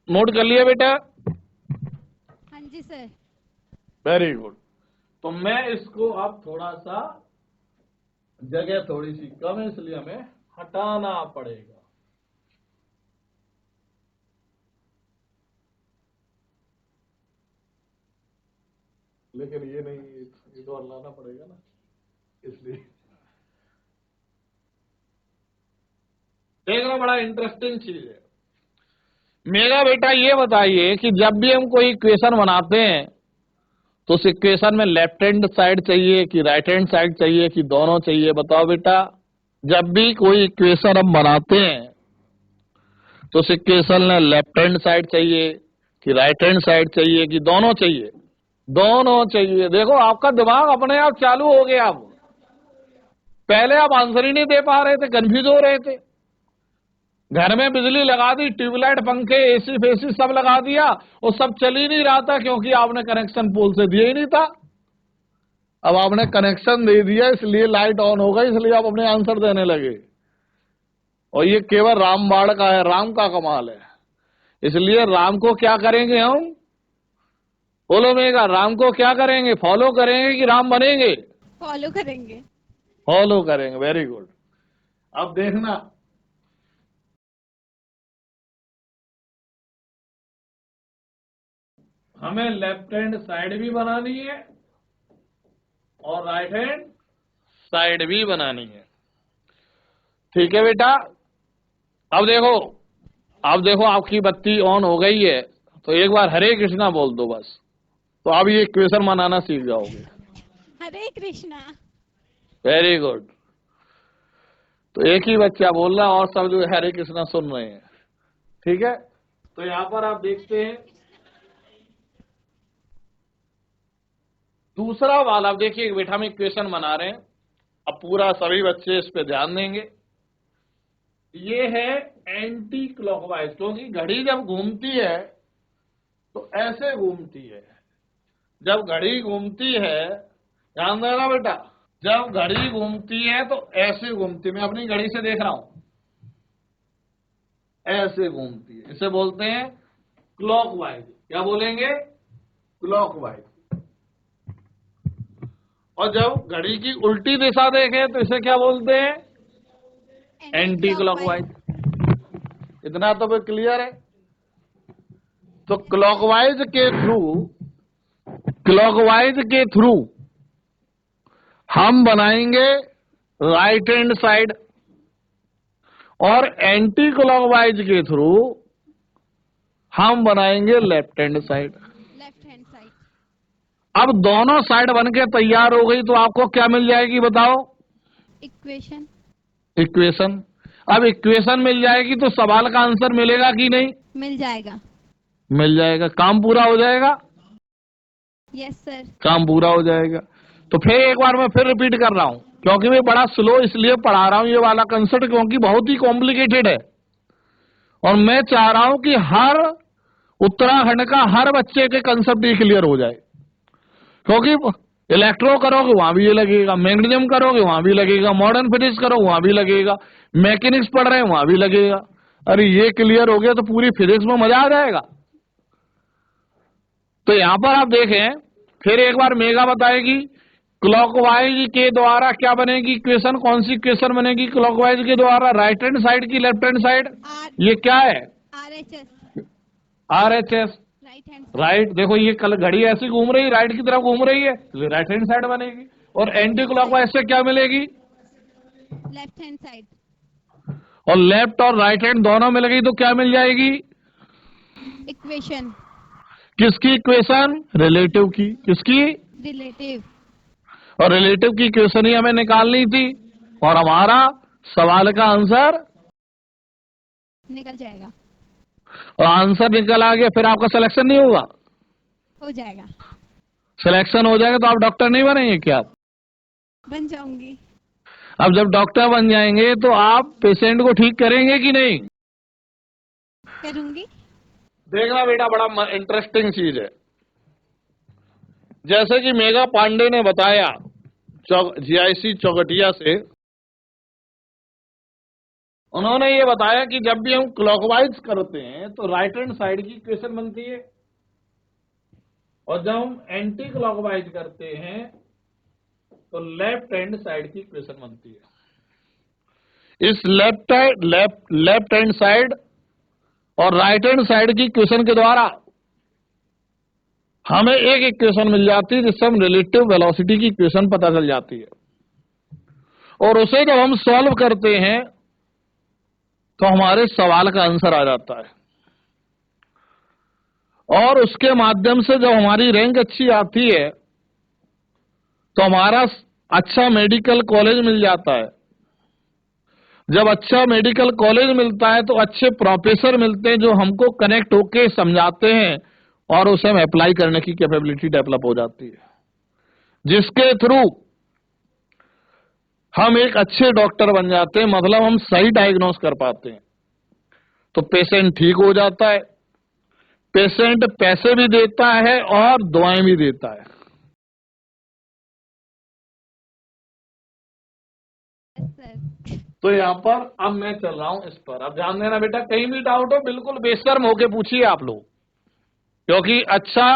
नोट कर लिया बेटा? हाँ जी सर। Very good. तो मैं इसको अब थोड़ा सा, जगह थोड़ी सी कम है इसलिए हमें हटाना पड़ेगा। लेकिन ये नहीं, ये तो हटाना पड़ेगा ना, इसलिए देखना बड़ा इंटरेस्टिंग चीज है। मेरा बेटा ये बताइए कि जब भी हम कोई इक्वेशन बनाते हैं तो उस इक्वेशन में लेफ्ट हैंड साइड चाहिए कि राइट हैंड साइड चाहिए कि दोनों चाहिए? बताओ बेटा। जब भी कोई इक्वेशन हम बनाते हैं तो उस इक्वेशन में लेफ्ट हैंड साइड चाहिए कि राइट हैंड साइड चाहिए कि दोनों चाहिए? दोनों चाहिए। देखो आपका दिमाग अपने आप चालू हो गया। अब पहले आप आंसर ही नहीं दे पा रहे थे, कंफ्यूज हो रहे थे। घर में बिजली लगा दी, ट्यूबलाइट, पंखे, एसी फेसी सब लगा दिया, और सब चल ही नहीं रहा था क्योंकि आपने कनेक्शन पोल से दिया ही नहीं था। अब आपने कनेक्शन दे दिया इसलिए लाइट ऑन होगा, इसलिए आप अपने आंसर देने लगे। और ये केवल रामबाण का है, राम का कमाल है। इसलिए राम को क्या करेंगे हम? बोलो मेगा, राम को क्या करेंगे? फॉलो करेंगे कि राम बनेंगे? फॉलो करेंगे। फॉलो करेंगे। Very good. अब देखना, हमें लेफ्ट हैंड साइड भी बनानी है और राइट हैंड साइड भी बनानी है। ठीक है बेटा। अब देखो आपकी बत्ती ऑन हो गई है, तो एक बार हरे कृष्णा बोल दो बस, तो आप ये इक्वेशन बनाना सीख जाओगे। हरे कृष्णा। Very good. तो एक ही बच्चा बोल रहा और सब जो हरे कृष्णा सुन रहे हैं। ठीक है, तो यहां पर आप देखते हैं दूसरा वाला। अब देखिए बेटा, हम इक्वेशन बना रहे हैं। अब पूरा सभी बच्चे इस पे ध्यान देंगे। ये है एंटी क्लॉकवाइज, क्योंकि घड़ी जब घूमती है तो ऐसे घूमती है। जब घड़ी घूमती है, ध्यान देना बेटा, जब घड़ी घूमती है तो ऐसे घूमती है। मैं अपनी घड़ी से देख रहा हूं, ऐसे घूमती है। इसे बोलते हैं क्लॉकवाइज। क्या बोलेंगे? क्लॉकवाइज। और जब घड़ी की उल्टी दिशा देखें तो इसे क्या बोलते हैं? Anti clockwise. इतना तो भी क्लियर है। तो क्लॉकवाइज के थ्रू हम बनाएंगे राइट हैंड साइड, और एंटी क्लॉकवाइज के थ्रू हम बनाएंगे left hand side. Left hand side. अब दोनों साइड बनके तैयार हो गई तो आपको क्या मिल जाएगी बताओ? इक्वेशन। अब इक्वेशन मिल जाएगी तो सवाल का आंसर मिलेगा कि नहीं? मिल जाएगा। मिल जाएगा। काम पूरा हो जाएगा। Yes sir. काम पूरा हो जाएगा। तो फिर एक बार मैं फिर रिपीट कर रहा हूं, क्योंकि मैं बड़ा स्लो इसलिए पढ़ा रहा हूं ये वाला कंसेप्ट, क्योंकि बहुत ही कॉम्प्लिकेटेड है। और मैं चाह रहा हूं कि हर उत्तराखंड का हर बच्चे के कंसेप्ट ही क्लियर हो जाए। क्योंकि इलेक्ट्रो करोगे वहां भी ये लगेगा, मैग्नीशियम करोगे वहां भी लगेगा, मॉडर्न फिजिक्स करो वहां भी लगेगा, मैकेनिक्स पढ़ रहे हैं वहां भी लगेगा। अरे ये क्लियर हो गया तो पूरी फिजिक्स में मजा आ जाएगा। तो यहां पर आप देखें, फिर एक बार मेगा बताएगी क्लॉकवाइज के द्वारा क्या बनेगी इक्वेशन। कौन सी इक्वेशन बनेगी क्लॉकवाइज के द्वारा? राइट हैंड साइड की लेफ्ट हैंड साइड? ये क्या है? RHS। राइट। देखो ये कल घड़ी ऐसी घूम रही है, राइट की तरफ घूम रही है, तो राइट हैंड साइड बनेगी। और एंटी क्लॉकवाइज से क्या मिलेगी? Left hand side. और लेफ्ट और राइट हैंड दोनों मिल गई तो क्या मिल जाएगी? इक्वेशन। किसकी इक्वेशन? रिलेटिव की। किसकी? रिलेटिव। और रिलेटिव की इक्वेशन ही हमें निकालनी थी, और हमारा सवाल का आंसर निकल जाएगा। और आंसर निकल आ गया, फिर आपका सिलेक्शन नहीं होगा? हो जाएगा। सिलेक्शन हो जाएगा तो आप डॉक्टर नहीं बनेंगे क्या? बन जाऊंगी। अब जब डॉक्टर बन जाएंगे तो आप पेशेंट को ठीक करेंगे कि नहीं? करूंगी। देखना बेटा, बड़ा इंटरेस्टिंग चीज है। जैसे कि मेगा पांडे ने बताया GIC चौगटिया से, उन्होंने ये बताया कि जब भी हम क्लॉकवाइज करते हैं तो राइट हैंड साइड की इक्वेशन बनती है, और जब हम एंटी क्लॉकवाइज करते हैं तो लेफ्ट हैंड साइड की इक्वेशन बनती है। इस लेफ्ट हैंड साइड और राइट हैंड साइड की इक्वेशन के द्वारा हमें एक इक्वेशन मिल जाती है जिससे हम रिलेटिव वेलोसिटी की इक्वेशन पता चल जाती है। और उसे जब हम सॉल्व करते हैं तो हमारे सवाल का आंसर आ जाता है। और उसके माध्यम से जब हमारी रैंक अच्छी आती है तो हमारा अच्छा मेडिकल कॉलेज मिल जाता है। जब अच्छा मेडिकल कॉलेज मिलता है तो अच्छे प्रोफेसर मिलते हैं जो हमको कनेक्ट होके समझाते हैं, और उसे हम अप्लाई करने की कैपेबिलिटी डेवलप हो जाती है, जिसके थ्रू हम एक अच्छे डॉक्टर बन जाते हैं। मतलब हम सही डायग्नोस कर पाते हैं, तो पेशेंट ठीक हो जाता है। पेशेंट पैसे भी देता है और दवाएं भी देता है। Yes sir. तो यहाँ पर अब मैं चल रहा हूं इस पर। अब ध्यान देना बेटा, कहीं भी डाउट हो बिल्कुल बेशर्म होके पूछिए आप लोग, क्योंकि अच्छा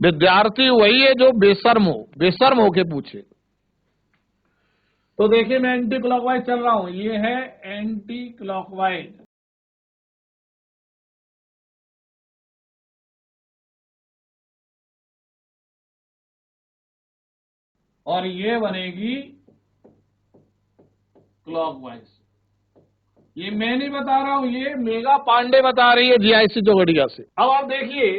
विद्यार्थी वही है जो बेशर्म होके पूछे। तो देखिए मैं एंटी क्लॉकवाइज चल रहा हूं, ये है एंटी क्लॉकवाइज। और ये बनेगी क्लॉकवाइज। ये मैं नहीं बता रहा हूं, ये मेगा पांडे बता रही है जीआईसी जोगड़िया से। अब आप देखिए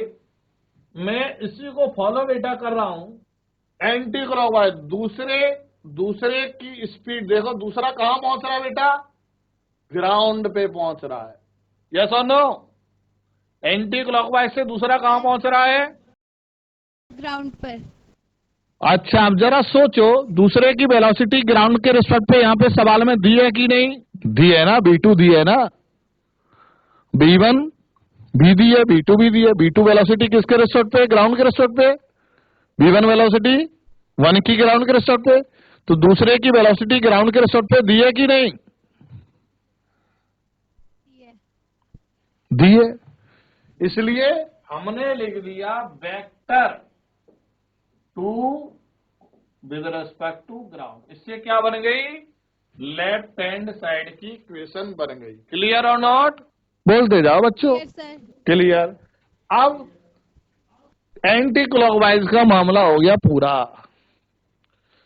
मैं इसी को फॉलो बेटा कर रहा हूं। एंटी क्लॉकवाइज दूसरे की स्पीड देखो, दूसरा कहां पहुंच रहा है बेटा? ग्राउंड पे पहुंच रहा है। यस और नो? एंटी क्लॉकवाइज से दूसरा कहां पहुंच रहा है? ग्राउंड पर। अच्छा अब जरा सोचो, दूसरे की वेलोसिटी ग्राउंड के रिस्पेक्ट पे यहाँ पे सवाल में दी है कि नहीं? दी है ना, B2 दी है ना, B1 भी दी है, B2 भी दी है। B2 वेलोसिटी किसके रिस्पेक्ट पे? ग्राउंड के रिस्पेक्ट पे। B1 वेलोसिटी 1 की ग्राउंड के रिस्पेक्ट पे। तो दूसरे की वेलोसिटी ग्राउंड के रिस्पेक्ट पे दी है कि नहीं? ये दी है। इसलिए हमने लिख दिया vector two with respect to ground. इससे क्या बन गई? लेफ्ट हैंड साइड की इक्वेशन बन गई। क्लियर और नॉट? बोलते जाओ बच्चों। Yes sir. क्लियर। अब एंटी क्लॉकवाइज का मामला हो गया पूरा।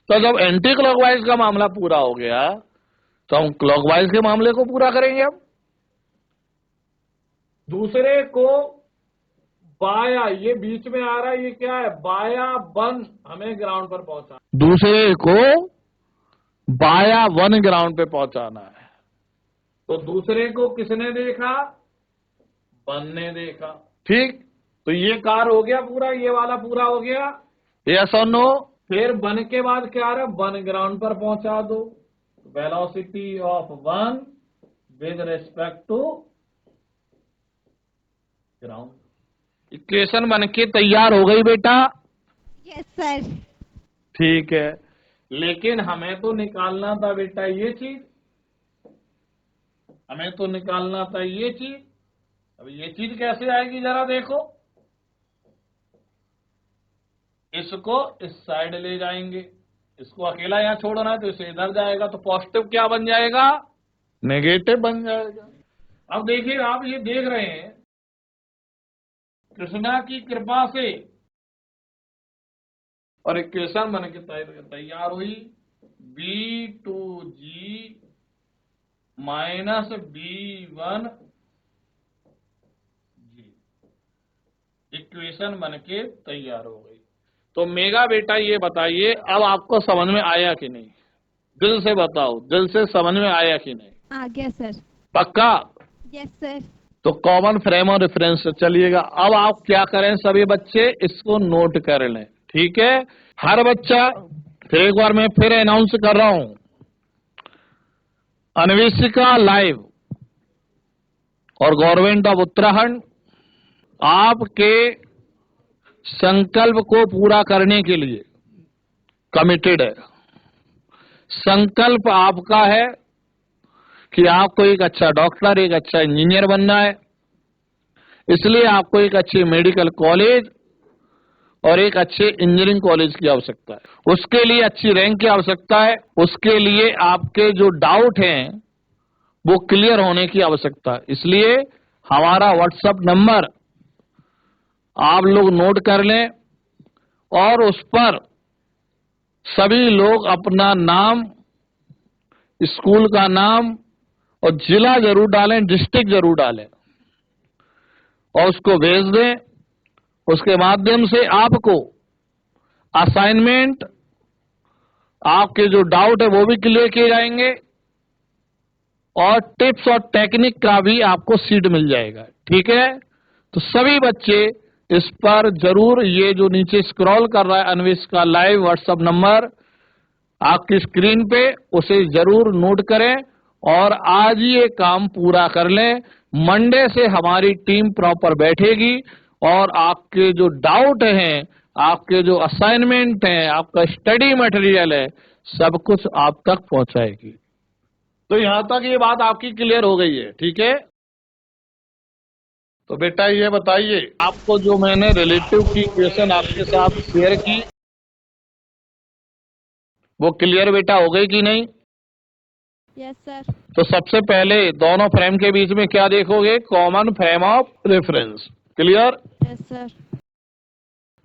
तो जब एंटी क्लॉकवाइज का मामला पूरा हो गया तो हम क्लॉकवाइज के मामले को पूरा करेंगे। अब दूसरे को बाया, ये बीच में आ रहा है, ये क्या है? बाया 1 हमें ग्राउंड पर पहुंचा, दूसरे को बाया 1 ग्राउंड पे पहुंचाना है। तो दूसरे को किसने देखा? 1 ने देखा। ठीक, तो ये कार हो गया पूरा, ये वाला पूरा हो गया। यस और नो? फिर 1 के बाद क्या आ रहा है? 1 ग्राउंड पर पहुंचा दो। Velocity of 1 with respect to ground. Equation बन के तैयार हो गई बेटा। Yes sir. ठीक है, लेकिन हमें तो निकालना था बेटा ये चीज, हमें तो निकालना था ये चीज। अब ये चीज कैसे आएगी जरा देखो। इसको इस साइड ले जाएंगे, इसको अकेला यहां छोड़ना है तो इसे इधर जाएगा, तो पॉजिटिव क्या बन जाएगा? नेगेटिव बन जाएगा। अब देखिए आप ये देख रहे हैं, कृष्णा की कृपा से और इक्वेशन बन के तैयार हुई। B2G माइनस B1G इक्वेशन बन के तैयार हो गई। तो मेगा बेटा ये बताइए अब आपको समझ में आया कि नहीं? दिल से बताओ, दिल से समझ में आया कि नहीं? आ गया सर। पक्का? Yes sir. तो कॉमन फ्रेम और रेफरेंस से चलिएगा। अब आप क्या करें सभी बच्चे, इसको नोट कर लें। ठीक है, हर बच्चा, फिर एक बार मैं फिर अनाउंस कर रहा हूं, अन्वेषिका लाइव और गवर्नमेंट ऑफ उत्तराखंड आपके संकल्प को पूरा करने के लिए कमिटेड है। संकल्प आपका है कि आपको एक अच्छा डॉक्टर, एक अच्छा इंजीनियर बनना है। इसलिए आपको एक अच्छे मेडिकल कॉलेज और एक अच्छे इंजीनियरिंग कॉलेज की आवश्यकता है। उसके लिए अच्छी रैंक की आवश्यकता है। उसके लिए आपके जो डाउट हैं वो क्लियर होने की आवश्यकता है। इसलिए हमारा व्हाट्सएप नंबर आप लोग नोट कर लें और उस पर सभी लोग अपना नाम, स्कूल का नाम और जिला जरूर डालें, डिस्ट्रिक्ट जरूर डालें और उसको भेज दें। उसके माध्यम से आपको असाइनमेंट, आपके जो डाउट है वो भी क्लियर किए जाएंगे और टिप्स और टेक्निक का भी आपको सीट मिल जाएगा। ठीक है, तो सभी बच्चे इस पर जरूर, ये जो नीचे स्क्रॉल कर रहा है अन्वेष का लाइव व्हाट्सएप नंबर आपकी स्क्रीन पे, उसे जरूर नोट करें और आज ही ये काम पूरा कर लें। मंडे से हमारी टीम प्रॉपर बैठेगी और आपके जो डाउट हैं, आपके जो असाइनमेंट हैं, आपका स्टडी मटेरियल है, सब कुछ आप तक पहुंचाएगी। तो यहां तक ये बात आपकी क्लियर हो गई है, ठीक है। तो बेटा ये बताइए, आपको जो मैंने रिलेटिव की इक्वेशन आपके साथ शेयर की, वो क्लियर बेटा हो गई कि नहीं? Yes sir. तो सबसे पहले दोनों फ्रेम के बीच में क्या देखोगे? Common frame of reference. Clear? Yes sir.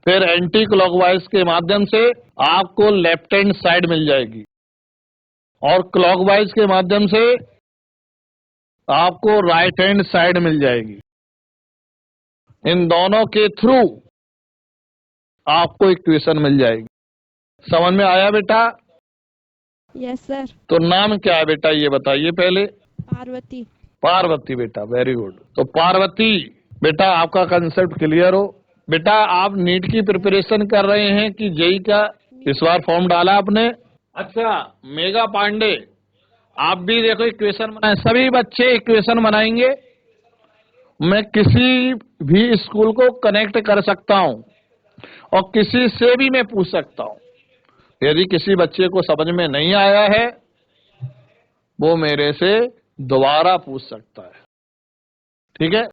फिर एंटी क्लॉकवाइज के माध्यम से आपको लेफ्ट हैंड साइड मिल जाएगी और क्लॉकवाइज के माध्यम से आपको राइट हैंड साइड मिल जाएगी। इन दोनों के थ्रू आपको इक्वेशन मिल जाएगी। समझ में आया बेटा? Yes sir. तो नाम क्या है बेटा, ये बताइए पहले। पार्वती। पार्वती बेटा, वेरी गुड। तो पार्वती बेटा, आपका कंसेप्ट क्लियर हो? बेटा आप नीट की प्रिपरेशन कर रहे हैं कि जेई का इस बार फॉर्म डाला आपने? अच्छा, मेगा पांडे आप भी देखो इक्वेशन बनाए, सभी बच्चे इक्वेशन बनाएंगे। मैं किसी भी स्कूल को कनेक्ट कर सकता हूं और किसी से भी मैं पूछ सकता हूं। यदि किसी बच्चे को समझ में नहीं आया है, वो मेरे से दोबारा पूछ सकता है, ठीक है।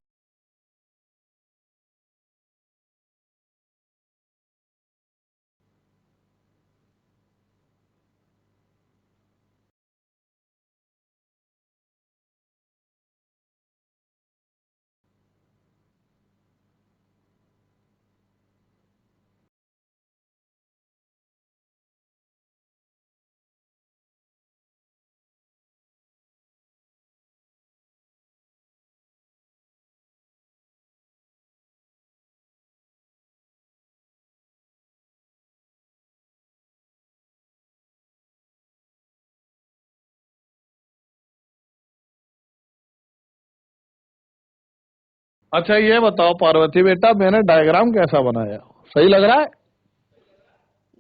अच्छा ये बताओ पार्वती बेटा, मैंने डायग्राम कैसा बनाया, सही लग रहा है?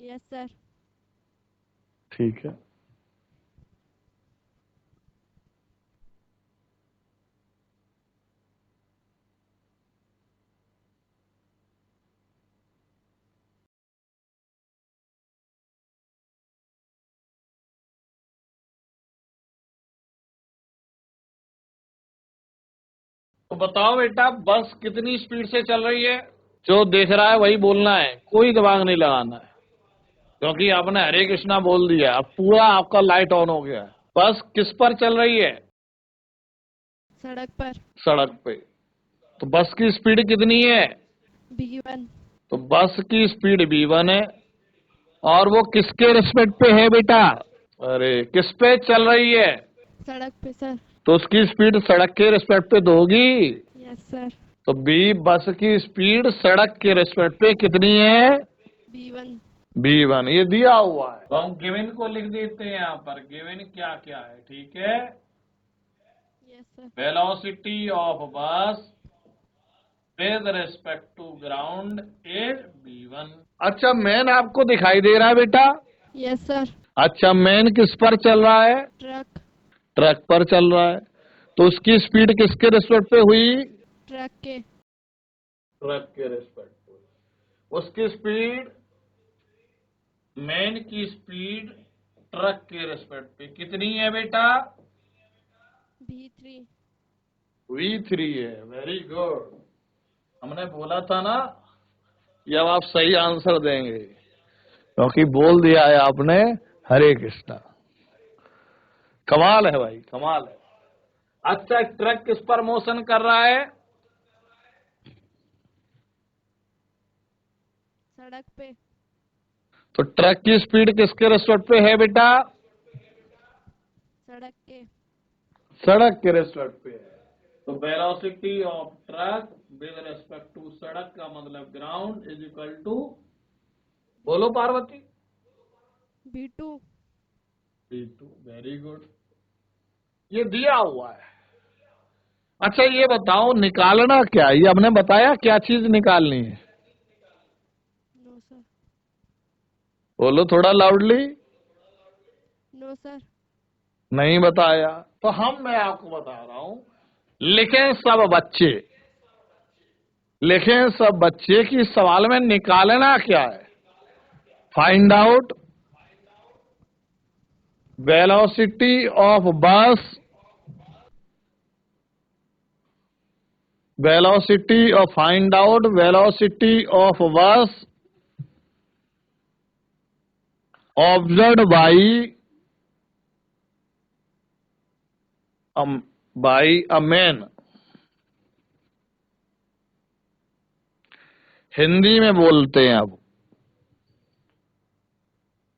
Yes sir. ठीक है। तो बताओ बेटा, बस कितनी स्पीड से चल रही है? जो देख रहा है वही बोलना है, कोई दिमाग नहीं लगाना है, क्योंकि आपने हरे कृष्णा बोल दिया, अब पूरा आपका लाइट ऑन हो गया है। बस किस पर चल रही है? सड़क पर। सड़क पे। तो बस की स्पीड कितनी है? B1। तो बस की स्पीड v1 है। और वो किसके रिस्पेक्ट पे है बेटा? अरे किस पे चल रही है? सड़क पे सर। तो उसकी स्पीड सड़क के रिस्पेक्ट पे तो होगी। Yes sir. तो बी बस की स्पीड सड़क के रिस्पेक्ट पे कितनी है? B1। v1, ये दिया हुआ है, तो हम गिवन को लिख देते हैं यहाँ पर। गिवन क्या क्या है, ठीक है। Yes sir. Velocity of bus with respect to ground is v1। अच्छा, मैन आपको दिखाई दे रहा है बेटा? Yes sir. अच्छा, मैन किस पर चल रहा है? ट्रक। ट्रक पर चल रहा है। तो उसकी स्पीड किसके रिस्पेक्ट पे हुई? ट्रक के। ट्रक के रिस्पेक्ट पे। उसकी स्पीड, मैन की स्पीड ट्रक के रिस्पेक्ट पे कितनी है बेटा? B3। v3 है, वेरी गुड। हमने बोला था ना, कि अब आप सही आंसर देंगे, क्योंकि बोल दिया है आपने हरे कृष्णा। कमाल है भाई, कमाल है। अच्छा, ट्रक किस पर मोशन कर रहा है? सड़क पे। तो ट्रक की स्पीड किसके रिस्पेक्ट पे है बेटा? सड़क के। सड़क के रिस्पेक्ट पे है। तो velocity of truck with respect to सड़क का मतलब ग्राउंड इज इक्वल टू, बोलो Parvati. B2। v2, very good. ये दिया हुआ है। अच्छा ये बताओ, निकालना क्या? ये हमने बताया क्या चीज निकालनी है? No sir. बोलो थोड़ा लाउडली। No sir. नहीं बताया तो मैं आपको बता रहा हूं। लिखें सब बच्चे, लिखें सब बच्चे कि सवाल में निकालना क्या है। Find out velocity of bus, velocity of, find out velocity of bus observed by a man। Hindi में बोलते हैं। अब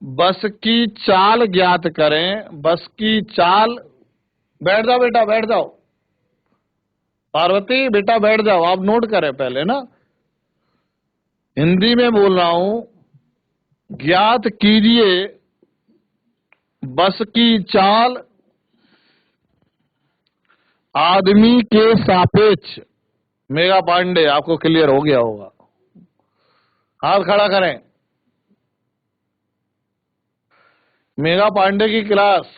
बस की चाल ज्ञात करें। बस की चाल, बैठ जाओ बेटा, बैठ जाओ। पार्वती बेटा बैठ जाओ, आप नोट करें पहले ना। हिंदी में बोल रहा हूं, ज्ञात कीजिए बस की चाल आदमी के सापेक्ष। मेगा पांडे, आपको क्लियर हो गया होगा, हाथ खड़ा करें। मेगा पांडे की क्लास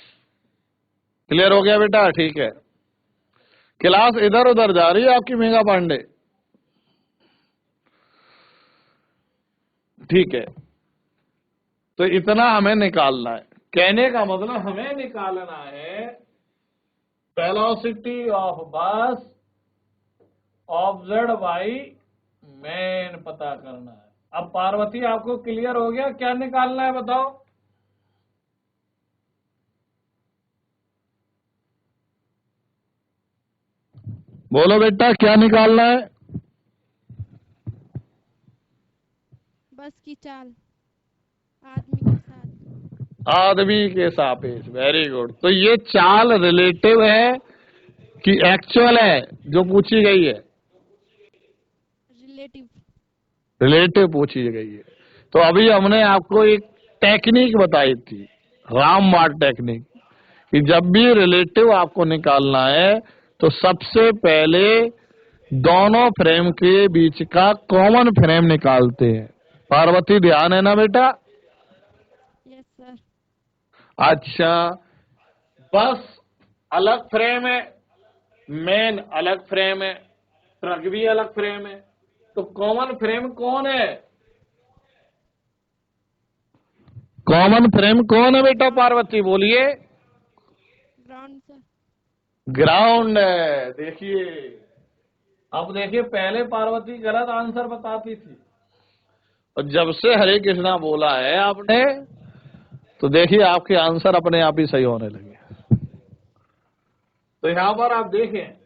क्लियर हो गया बेटा? ठीक है, क्लास इधर उधर जा रही है आपकी मेगा पांडे। ठीक है, तो इतना हमें निकालना है। कहने का मतलब हमें निकालना है वेलोसिटी ऑफ बस ऑब्जर्व्ड बाई मैन, पता करना है। अब पार्वती आपको क्लियर हो गया क्या निकालना है, बताओ। बोलो बेटा, क्या निकालना है? बस की चाल आदमी के साथ। आदमी के सापेक्ष, वेरी गुड। तो ये चाल रिलेटिव है कि एक्चुअल है जो पूछी गई है? रिलेटिव। रिलेटिव पूछी गई है। तो अभी हमने आपको एक टेक्निक बताई थी, रामवाट टेक्निक, कि जब भी रिलेटिव आपको निकालना है तो सबसे पहले दोनों फ्रेम के बीच का कॉमन फ्रेम निकालते हैं। पार्वती ध्यान है ना बेटा? Yes sir. अच्छा, बस अलग फ्रेम है, मेन अलग फ्रेम है, ट्रक भी अलग फ्रेम है, तो कॉमन फ्रेम कौन है? कॉमन फ्रेम कौन है बेटा? पार्वती बोलिए। Ground sir. ग्राउंड है। देखिए, अब देखिए, पहले पार्वती गलत आंसर बताती थी और जब से हरे कृष्णा बोला है आपने, तो देखिए आपके आंसर अपने आप ही सही होने लगे। तो यहां पर आप देखें,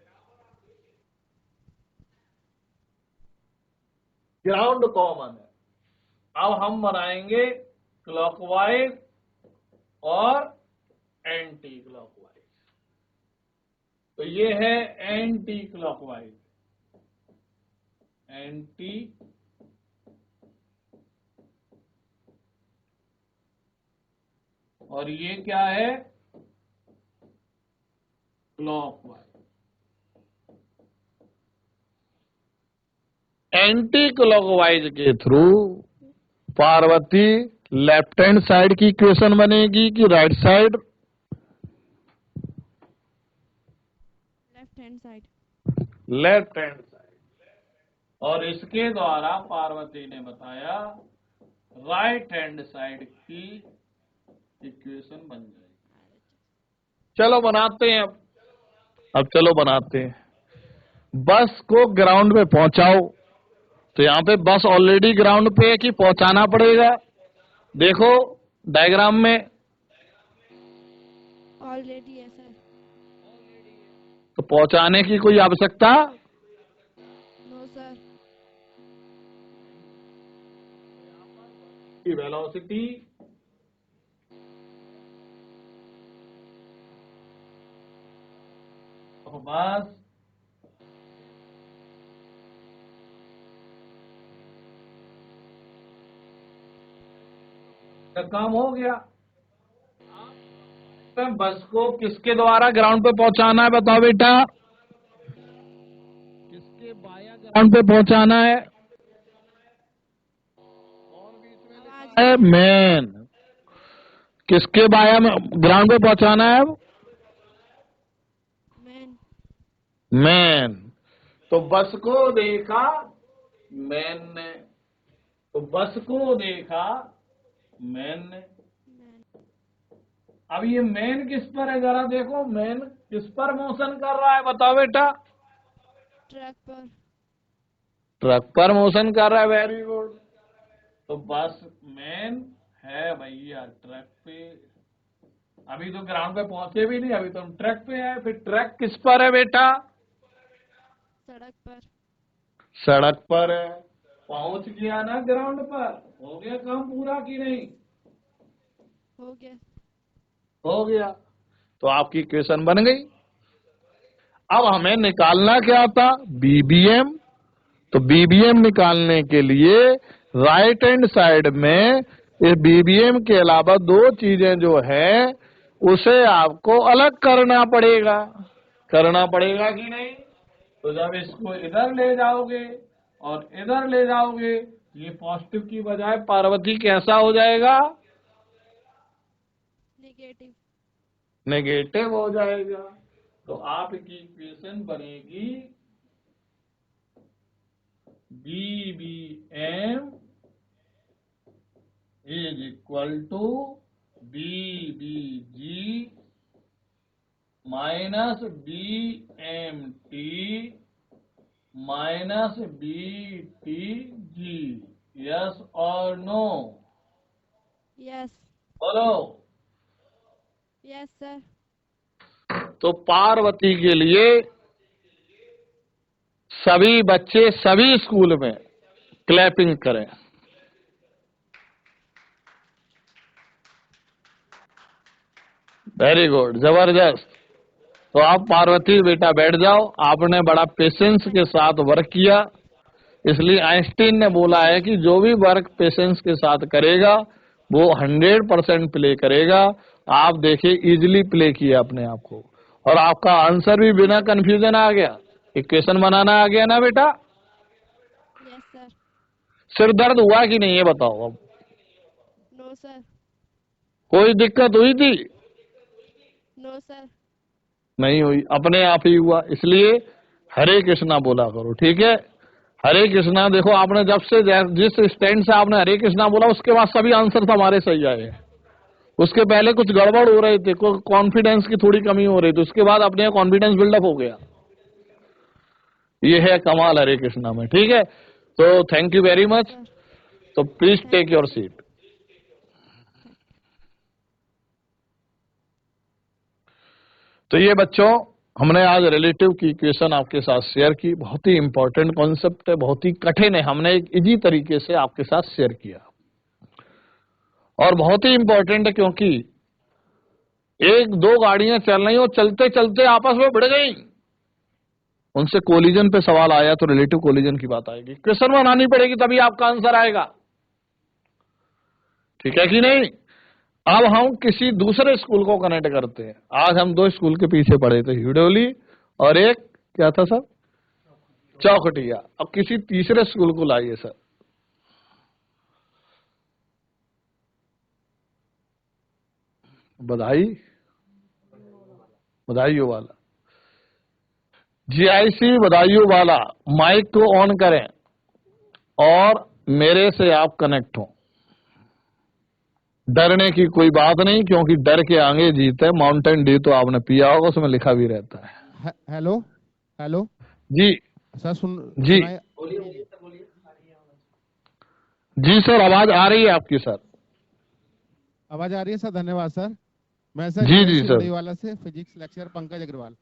ग्राउंड कॉमन है। अब हम बनाएंगे क्लॉकवाइज और एंटी क्लॉकवाइज। तो ये है एंटी क्लॉकवाइज, एंटी और ये क्या है? क्लॉकवाइज। एंटी क्लॉकवाइज के through Parvati left hand side की इक्वेशन बनेगी कि right side? Left hand side. Left hand side. और इसके द्वारा पार्वती ने बताया राइट हैंड साइड की इक्वेशन बन जाएगी। चलो बनाते हैं। अब चलो बनाते हैं। बस को ग्राउंड पे पहुंचाओ। तो यहां पे बस ऑलरेडी ग्राउंड पे है कि पहुंचाना पड़ेगा? देखो डायग्राम में, ऑलरेडी है सर। तो पहुंचाने की कोई आवश्यकता? No sir. की वेलोसिटी बस का काम हो गया। बस को किसके द्वारा ग्राउंड पे पहुंचाना है, बताओ बेटा? किसके बाया ग्राउंड पे पहुंचाना है? है मैन। किसके बाया में ग्राउंड पे पहुंचाना है? मैन। मैन। तो बस को देखा मैन ने, तो बस को देखा मैन ने। मैन। अब ये मेन किस पर है, जरा देखो, मेन किस पर मोशन कर रहा है, बताओ बेटा। ट्रैक पर। ट्रक पर मोशन कर रहा है, वेरी गुड। तो बस मेन है भैया ट्रक पे। अभी तो ग्राउंड पे पहुंचे भी नहीं, अभी तो हम ट्रक पे है। फिर ट्रक किस पर है बेटा? सड़क पर। सड़क पर है। पहुंच गया ना ग्राउंड पर, हो गया काम पूरा कि नहीं? हो गया। हो गया। तो आपकी इक्वेशन बन गई। अब हमें निकालना क्या था? बीबीएम। तो बीबीएम निकालने के लिए राइट हैंड साइड में इस बीबीएम के अलावा दो चीजें जो है उसे आपको अलग करना पड़ेगा। करना पड़ेगा कि नहीं? तो जब इसको इधर ले जाओगे और इधर ले जाओगे, ये पॉजिटिव की बजाय पार्वती कैसा हो जाएगा? नेगेटिव। नेगेटिव हो जाएगा। तो आपकी इक्वेशन बनेगी BBM is equal to BBG minus BMT minus BTG. Yes or no? Yes. बोलो। Yes sir. तो पार्वती के लिए सभी बच्चे सभी स्कूल में क्लैपिंग करें। वेरी गुड, जबरदस्त। तो आप पार्वती बेटा बैठ जाओ। आपने बड़ा पेशेंस के साथ वर्क किया, इसलिए आइंस्टीन ने बोला है कि जो भी वर्क पेशेंस के साथ करेगा वो 100% प्ले करेगा। आप देखिए इजीली प्ले किया अपने आप को, और आपका आंसर भी बिना कंफ्यूजन आ गया। इक्वेशन बनाना आ गया ना बेटा? Yes sir. सिर दर्द हुआ कि नहीं ये बताओ अब? No sir. कोई दिक्कत हुई थी? No sir. नहीं हुई, अपने आप ही हुआ। इसलिए हरे कृष्णा बोला करो, ठीक है? हरे कृष्णा। देखो आपने जब से जिस स्टैंड से आपने हरे कृष्णा बोला उसके बाद सभी आंसर हमारे सही आए। उसके पहले कुछ गड़बड़ हो रहे थे, कॉन्फिडेंस की थोड़ी कमी हो रही थी, उसके बाद अपने कॉन्फिडेंस बिल्डअप हो गया। ये है कमाल हरे कृष्णा में, ठीक है? तो thank you very much. Sir. तो please Thank take you, your sir. Seat. तो ये बच्चों, हमने आज रिलेटिव की इक्वेशन आपके साथ शेयर की। बहुत ही इंपॉर्टेंट कॉन्सेप्ट है, बहुत ही कठिन है, हमने एक इजी तरीके से आपके साथ शेयर किया। और बहुत ही इंपॉर्टेंट है क्योंकि एक दो गाड़ियां चल रही और चलते चलते आपस में भिड़ गई, उनसे कोलिजन पे सवाल आया तो रिलेटिव कोलिजन की बात आएगी। इक्वेशन बनानी पड़ेगी तभी आपका आंसर आएगा, ठीक है कि नहीं? अब हम किसी दूसरे स्कूल को कनेक्ट करते हैं। आज हम दो स्कूल के पीछे पड़े थे, हिडोली और एक क्या था सर? चौखटिया। अब किसी तीसरे स्कूल को लाइए सर। बधाई, बधाइयों वाला, जीआईसी बधाइयों वाला, माइक को ऑन करें और मेरे से आप कनेक्ट हो। डरने की कोई बात नहीं, क्योंकि डर के आगे जीत है। माउंटेन ड्यू तो आपने पिया होगा, उसमें लिखा भी रहता है। हेलो हेलो जी सर, जी सुनाए? जी सर, आवाज आ रही है आपकी सर। आवाज आ रही है सर? धन्यवाद सर। मैं सर जी जी जीआईसी सर। बड़ईवाला से फिजिक्स लेक्चर पंकज अग्रवाल।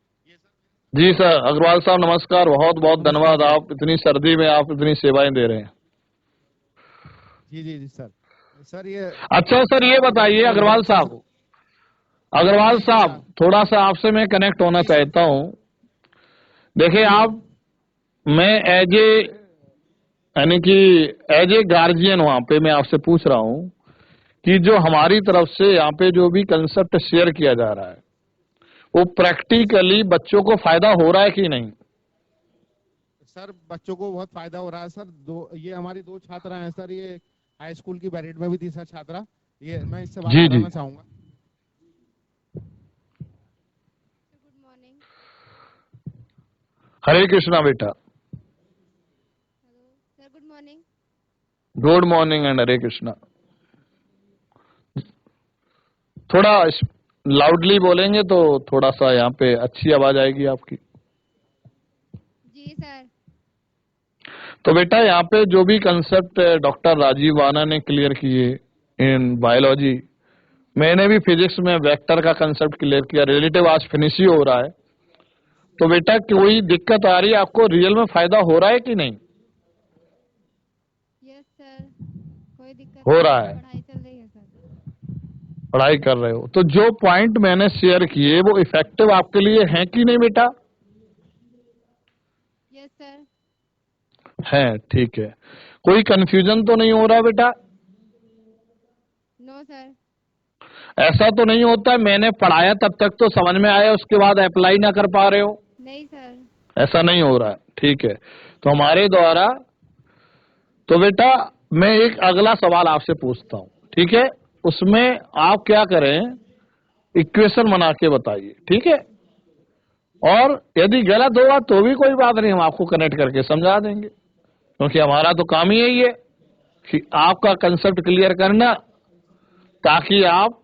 जी सर, अग्रवाल साहब नमस्कार, बहुत बहुत नमस्कार धन्यवाद। सर। आप इतनी सर्दी में आप इतनी सेवाएं दे रहे हैं। जी जी जी सर। सर ये अच्छा सर, ये बताइए अग्रवाल साहब, अग्रवाल जी जी साहब सर। थोड़ा सा आपसे मैं कनेक्ट होना जी सर। चाहता हूं। देखिए आप, मैं एज ए यानी कि एज ए गार्जियन वहां पे मैं आपसे पूछ रहा हूं कि जो हमारी तरफ से यहाँ पे जो भी कंसेप्ट शेयर किया जा रहा है वो प्रैक्टिकली बच्चों को फायदा हो रहा है कि नहीं? सर बच्चों को बहुत फायदा हो रहा है सर। ये हमारी दो छात्रा हैं सर, ये हाई स्कूल की बैरिड में भी थी सर छात्रा। ये मैं इससे बात जी जी, कराना चाहूंगा। Good morning. हरे कृष्णा बेटा। Hello sir, good morning. Good morning and Hare Krishna. थोड़ा लाउडली बोलेंगे तो थोड़ा सा यहाँ पे अच्छी आवाज आएगी आपकी। जी सर। तो बेटा यहाँ पे जो भी कंसेप्ट डॉक्टर राजीव वाना ने क्लियर किए इन बायोलॉजी, मैंने भी फिजिक्स में वेक्टर का कंसेप्ट क्लियर किया, रिलेटिव आज फिनिश ही हो रहा है। तो बेटा कोई दिक्कत आ रही है आपको, रियल में फायदा हो रहा है कि नहीं? यस सर, कोई दिक्कत हो नहीं, रहा है, पढ़ाई चल रही है सर। पढ़ाई कर रहे हो तो जो पॉइंट मैंने शेयर किए वो इफेक्टिव आपके लिए हैं कि नहीं बेटा? Yes sir. है, ठीक है। कोई कंफ्यूजन तो नहीं हो रहा बेटा? No sir. ऐसा तो नहीं होता मैंने पढ़ाया तब तक तो समझ में आया, उसके बाद अप्लाई ना कर पा रहे हो? नहीं सर। ऐसा नहीं हो रहा है, ठीक है। तो हमारे द्वारा, तो बेटा मैं एक अगला सवाल आपसे पूछता हूं, ठीक है? उसमें आप क्या करें, इक्वेशन बना के बताइए, ठीक है? और यदि गलत होगा तो भी कोई बात नहीं, हम आपको कनेक्ट करके समझा देंगे, क्योंकि हमारा तो काम ही यही है कि आपका कंसेप्ट क्लियर करना, ताकि आप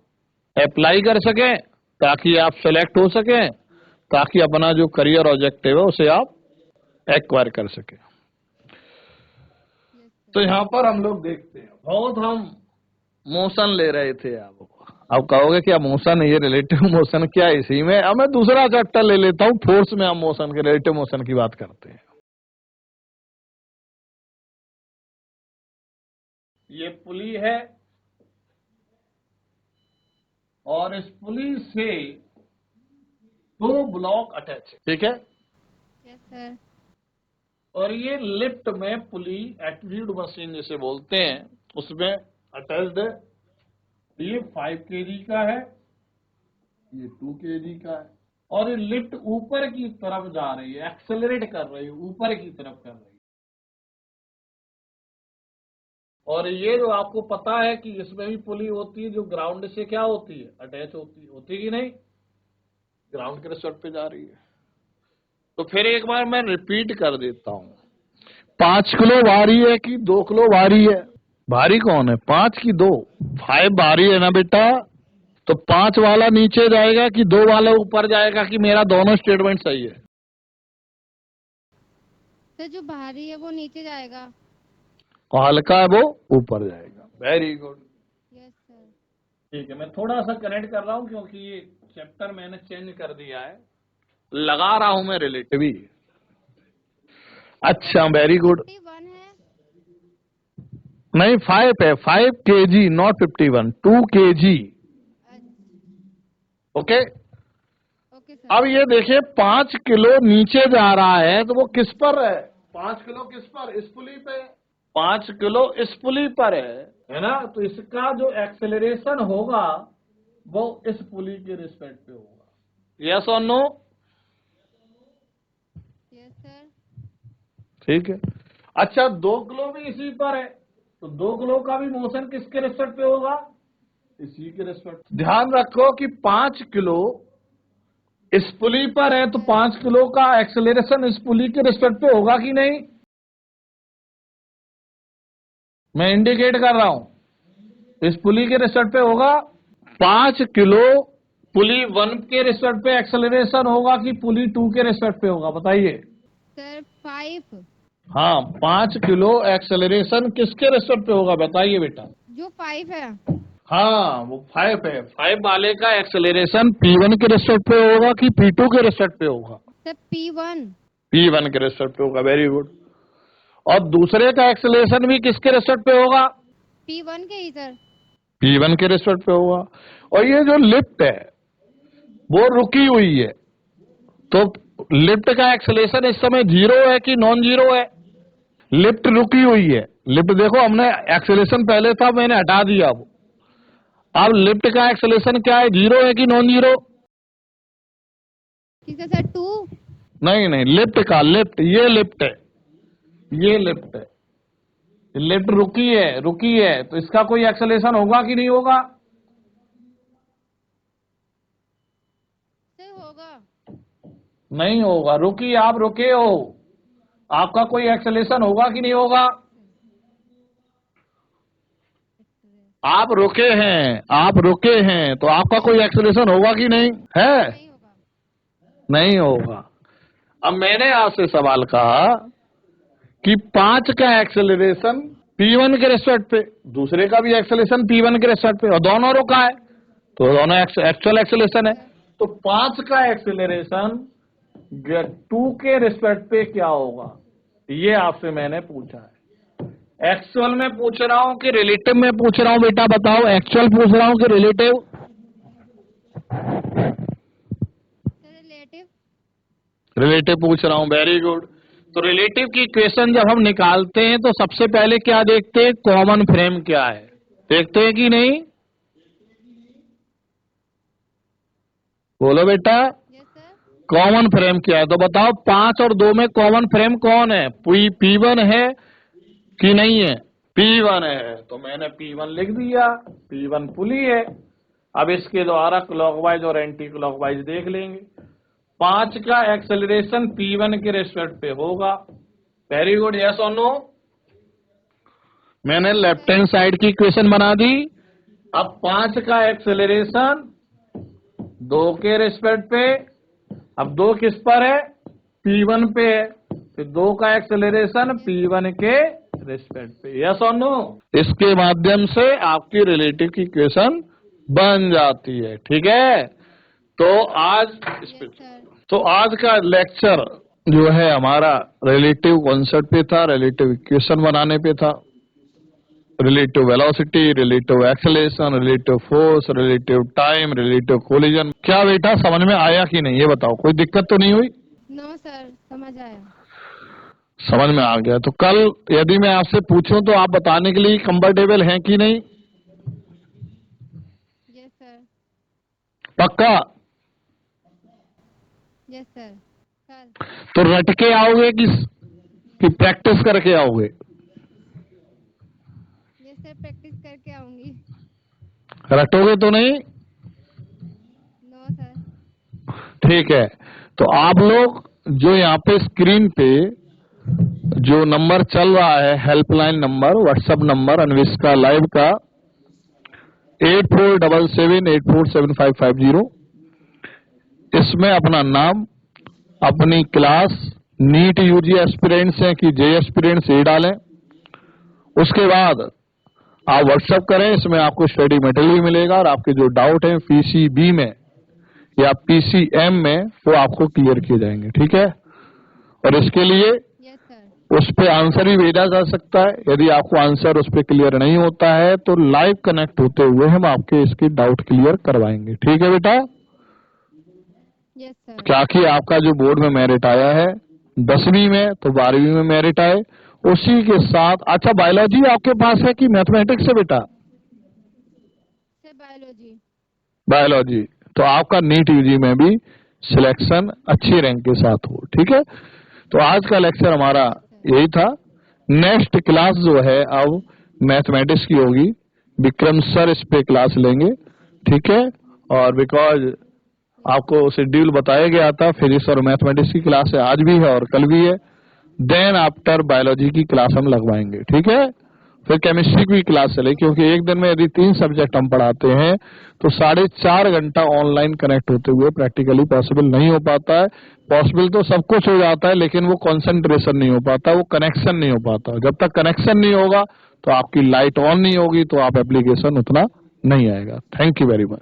अप्लाई कर सकें, ताकि आप सेलेक्ट हो सकें, ताकि अपना जो करियर ऑब्जेक्टिव है उसे आप एक्वायर कर सकें। Yes sir. तो यहाँ पर हम लोग देखते हैं, बहुत हम मोशन ले रहे थे। अब कहोगे कि अब मोशन, ये रिलेटिव मोशन क्या है इसी में? अब मैं दूसरा चैप्टर ले लेता हूँ, फोर्स में हम मोशन के, रिलेटिव मोशन की बात करते हैं। ये पुली है और इस पुली से दो ब्लॉक अटैच है, ठीक है? Yes sir. और ये लिफ्ट में पुली, एटीट्यूड मशीन जिसे बोलते हैं, उसमें अटैच्ड है। ये 5 kg का है, ये 2 kg का है, और ये लिफ्ट ऊपर की तरफ जा रही है, एक्सेलरेट कर रही है, ऊपर की तरफ कर रही है। और ये जो आपको पता है कि इसमें भी पुली होती है जो ग्राउंड से क्या होती है, अटैच होती है कि नहीं? ग्राउंड के रिजल्ट पे जा रही है। तो फिर एक बार मैं रिपीट कर देता हूं, 5 किलो भारी है कि 2 किलो भारी है? भारी कौन है? 5 की 2? 5 भारी है ना बेटा, तो 5 वाला नीचे जाएगा कि 2 वाला ऊपर जाएगा, कि मेरा दोनों स्टेटमेंट सही है? सर जो भारी है वो नीचे जाएगा। और हल्का है वो ऊपर जाएगा। Very good, yes sir. ठीक है। मैं थोड़ा सा कनेक्ट कर रहा हूं क्योंकि ये चैप्टर मैंने चेंज कर दिया है, लगा रहा हूं मैं रिलेटिव ही। अच्छा, वेरी गुड। 51 है। नहीं, 5 है, 5 kg, not 51, 2 kg। Okay. Okay sir. अब ये देखिए 5 किलो नीचे जा रहा है, तो वो किस पर है? 5 किलो किस पर? इस पुली पे। 5 किलो इस पुली पर है ना? तो इसका जो एक्सेलरेशन होगा वो इस पुली के रिस्पेक्ट पे होगा। यस और नो? Yes sir. ठीक है। अच्छा, 2 किलो भी इसी पर है, तो 2 किलो का भी मोशन किसके रिस्पेक्ट पे होगा? इसी के रिस्पेक्ट। ध्यान रखो कि 5 किलो इस पुली पर है, तो 5 किलो का एक्सेलरेशन इस पुली के रिस्पेक्ट पे होगा कि नहीं? मैं इंडिकेट कर रहा हूं, इस पुली के रिस्पेक्ट पे होगा। 5 किलो पुली 1 के रिस्पेक्ट पे एक्सेलरेशन होगा कि पुली 2 के रिस्पेक्ट पे होगा, बताइए? सर 5। हाँ, 5 किलो एक्सेलरेशन किसके रिस्पेक्ट पे होगा, बताइए बेटा? जो 5 है। हाँ, वो 5 है। 5 वाले का एक्सेलरेशन P1 के रिस्पेक्ट पे होगा कि P2 के रिस्पेक्ट पे होगा? Sir P1। P1 के रिस्पेक्ट पे होगा। Very good. और दूसरे का एक्सेलरेशन भी किसके रिस्पेक्ट पे होगा? P1 के ही सर। P1 के रिस्पेक्ट पे होगा। और ये जो लिफ्ट है वो रुकी हुई है, तो लिफ्ट का एक्सेलरेशन इस समय 0 है कि नॉन 0 है? लिफ्ट रुकी हुई है। लिफ्ट देखो, हमने एक्सेलरेशन पहले था, मैंने हटा दिया। अब लिफ्ट का एक्सेलरेशन क्या है, 0 है कि नॉन 0? किसका सर 2? नहीं नहीं, लिफ्ट का, लिफ्ट, ये लिफ्ट है, ये लिफ्ट है, लिफ्ट रुकी है, तो इसका कोई एक्सेलरेशन होगा कि नहीं होगा? सर होगा। नहीं होगा। रुकी, आप रुके हो, आपका कोई एक्सेलरेशन होगा कि नहीं होगा? आप रुके हैं तो आपका कोई एक्सेलरेशन होगा कि नहीं है? नहीं होगा। नहीं होगा। अब मैंने आपसे सवाल कहा कि 5 का एक्सेलरेशन P1 के रेस्पेक्ट पे, दूसरे का भी एक्सेलरेशन P1 के रेस्पेक्ट पे, और दोनों रुका है तो दोनों एक्चुअल एक्सेलरेशन है। तो 5 का एक्सेलरेशन 2 के रेस्पेक्ट पे क्या होगा, ये आपसे मैंने पूछा है। एक्चुअल में पूछ रहा हूं कि रिलेटिव में पूछ रहा हूं? बेटा बताओ, एक्चुअल पूछ रहा हूं कि रिलेटिव? Sir relative. रिलेटिव पूछ रहा हूं, वेरी गुड। तो रिलेटिव की इक्वेशन जब हम निकालते हैं तो सबसे पहले क्या देखते हैं, कॉमन फ्रेम क्या है, देखते हैं कि नहीं? बोलो बेटा, यस सर। कॉमन फ्रेम क्या है? तो बताओ 5 और 2 में कॉमन फ्रेम कौन है? P1 है कि नहीं है? P1 है, तो मैंने P1 लिख दिया, P1 पुली है। अब इसके द्वारा क्लॉकवाइज और एंटी क्लॉकवाइज देख लेंगे। 5 का एक्सेलरेशन P1 के रेस्पेक्ट पे होगा, वेरी गुड, यस और नो? मैंने लेफ्ट हैंड साइड की इक्वेशन बना दी। अब 5 का एक्सेलरेशन 2 के रेस्पेक्ट पे, अब 2 किस पर है? P1 पे है, तो 2 का एक्सेलरेशन P1 के रेस्पेक्ट पे, यस और नो? इसके माध्यम से आपकी रिलेटिव की इक्वेशन बन जाती है, ठीक है? तो आज यस सर। आज का लेक्चर जो है हमारा रिलेटिव कॉन्सेप्ट पे था, रिलेटिव इक्वेशन बनाने पे था, relative velocity, relative acceleration, relative force, relative time, relative collision. क्या बेटा समझ में आया कि नहीं, ये बताओ, कोई दिक्कत तो नहीं हुई? नो सर, समझ आया। समझ में आ गया। तो कल यदि मैं आपसे पूछूं तो आप बताने के लिए कंफर्टेबल हैं कि नहीं? Yes sir. पक्का? Yes sir. कल। तो रट के आओगे कि प्रैक्टिस करके आओगे? यस सर, प्रैक्टिस करके आऊंगी। रटोगे तो नहीं? No sir. ठीक है। तो आप लोग जो यहाँ पे स्क्रीन पे जो नंबर चल रहा है, helpline number, WhatsApp number Anvishka live का 8477847550, इसमें अपना नाम, अपनी क्लास, नीट यूजी एस्पिरेंट्स हैं कि जे एस्पिरेंट्स, ये डालें। उसके बाद आप व्हाट्सएप करें, इसमें आपको स्टडी मटेरियल भी मिलेगा और आपके जो डाउट हैं पीसीबी में या पीसीएम में वो आपको क्लियर किए जाएंगे, ठीक है? और इसके लिए यस सर। उस पे आंसर भी भेजा जा सकता है। यदि आपको आंसर उस पे क्लियर नहीं होता है तो लाइव कनेक्ट होते हुए हम आपके इसके डाउट क्लियर करवाएंगे, ठीक है बेटा? Yes sir. क्या कि आपका जो बोर्ड में मेरिट आया है 10वीं में, तो 12वीं में मेरिट आए, उसी के साथ। अच्छा, बायोलॉजी आपके पास है कि मैथमेटिक्स है बेटा? Sir biology. बायोलॉजी, तो आपका नीट यूजी में भी सिलेक्शन अच्छी रैंक के साथ हो, ठीक है? तो आज का लेक्चर हमारा यही था। नेक्स्ट क्लास जो है अब मैथमेटिक्स की होगी, विक्रम सर इस पे क्लास लेंगे, ठीक है? और बिकॉज आपको शेड्यूल बताया गया था, फिजिक्स और मैथमेटिक्स की क्लास है, आज भी है और कल भी है। देन आफ्टर बायोलॉजी की क्लास हम लगवाएंगे, ठीक है? फिर केमिस्ट्री की क्लास चले, क्योंकि एक दिन में यदि 3 सब्जेक्ट हम पढ़ाते हैं तो 4.5 घंटा ऑनलाइन कनेक्ट होते हुए प्रैक्टिकली पॉसिबल नहीं हो पाता है। पॉसिबल तो सब कुछ हो जाता है, लेकिन वो कंसंट्रेशन नहीं हो पाता, वो कनेक्शन नहीं हो पाता। जब तक कनेक्शन नहीं होगा तो आपकी लाइट ऑन नहीं होगी, तो आप एप्लीकेशन उतना नहीं आएगा। Thank you very much.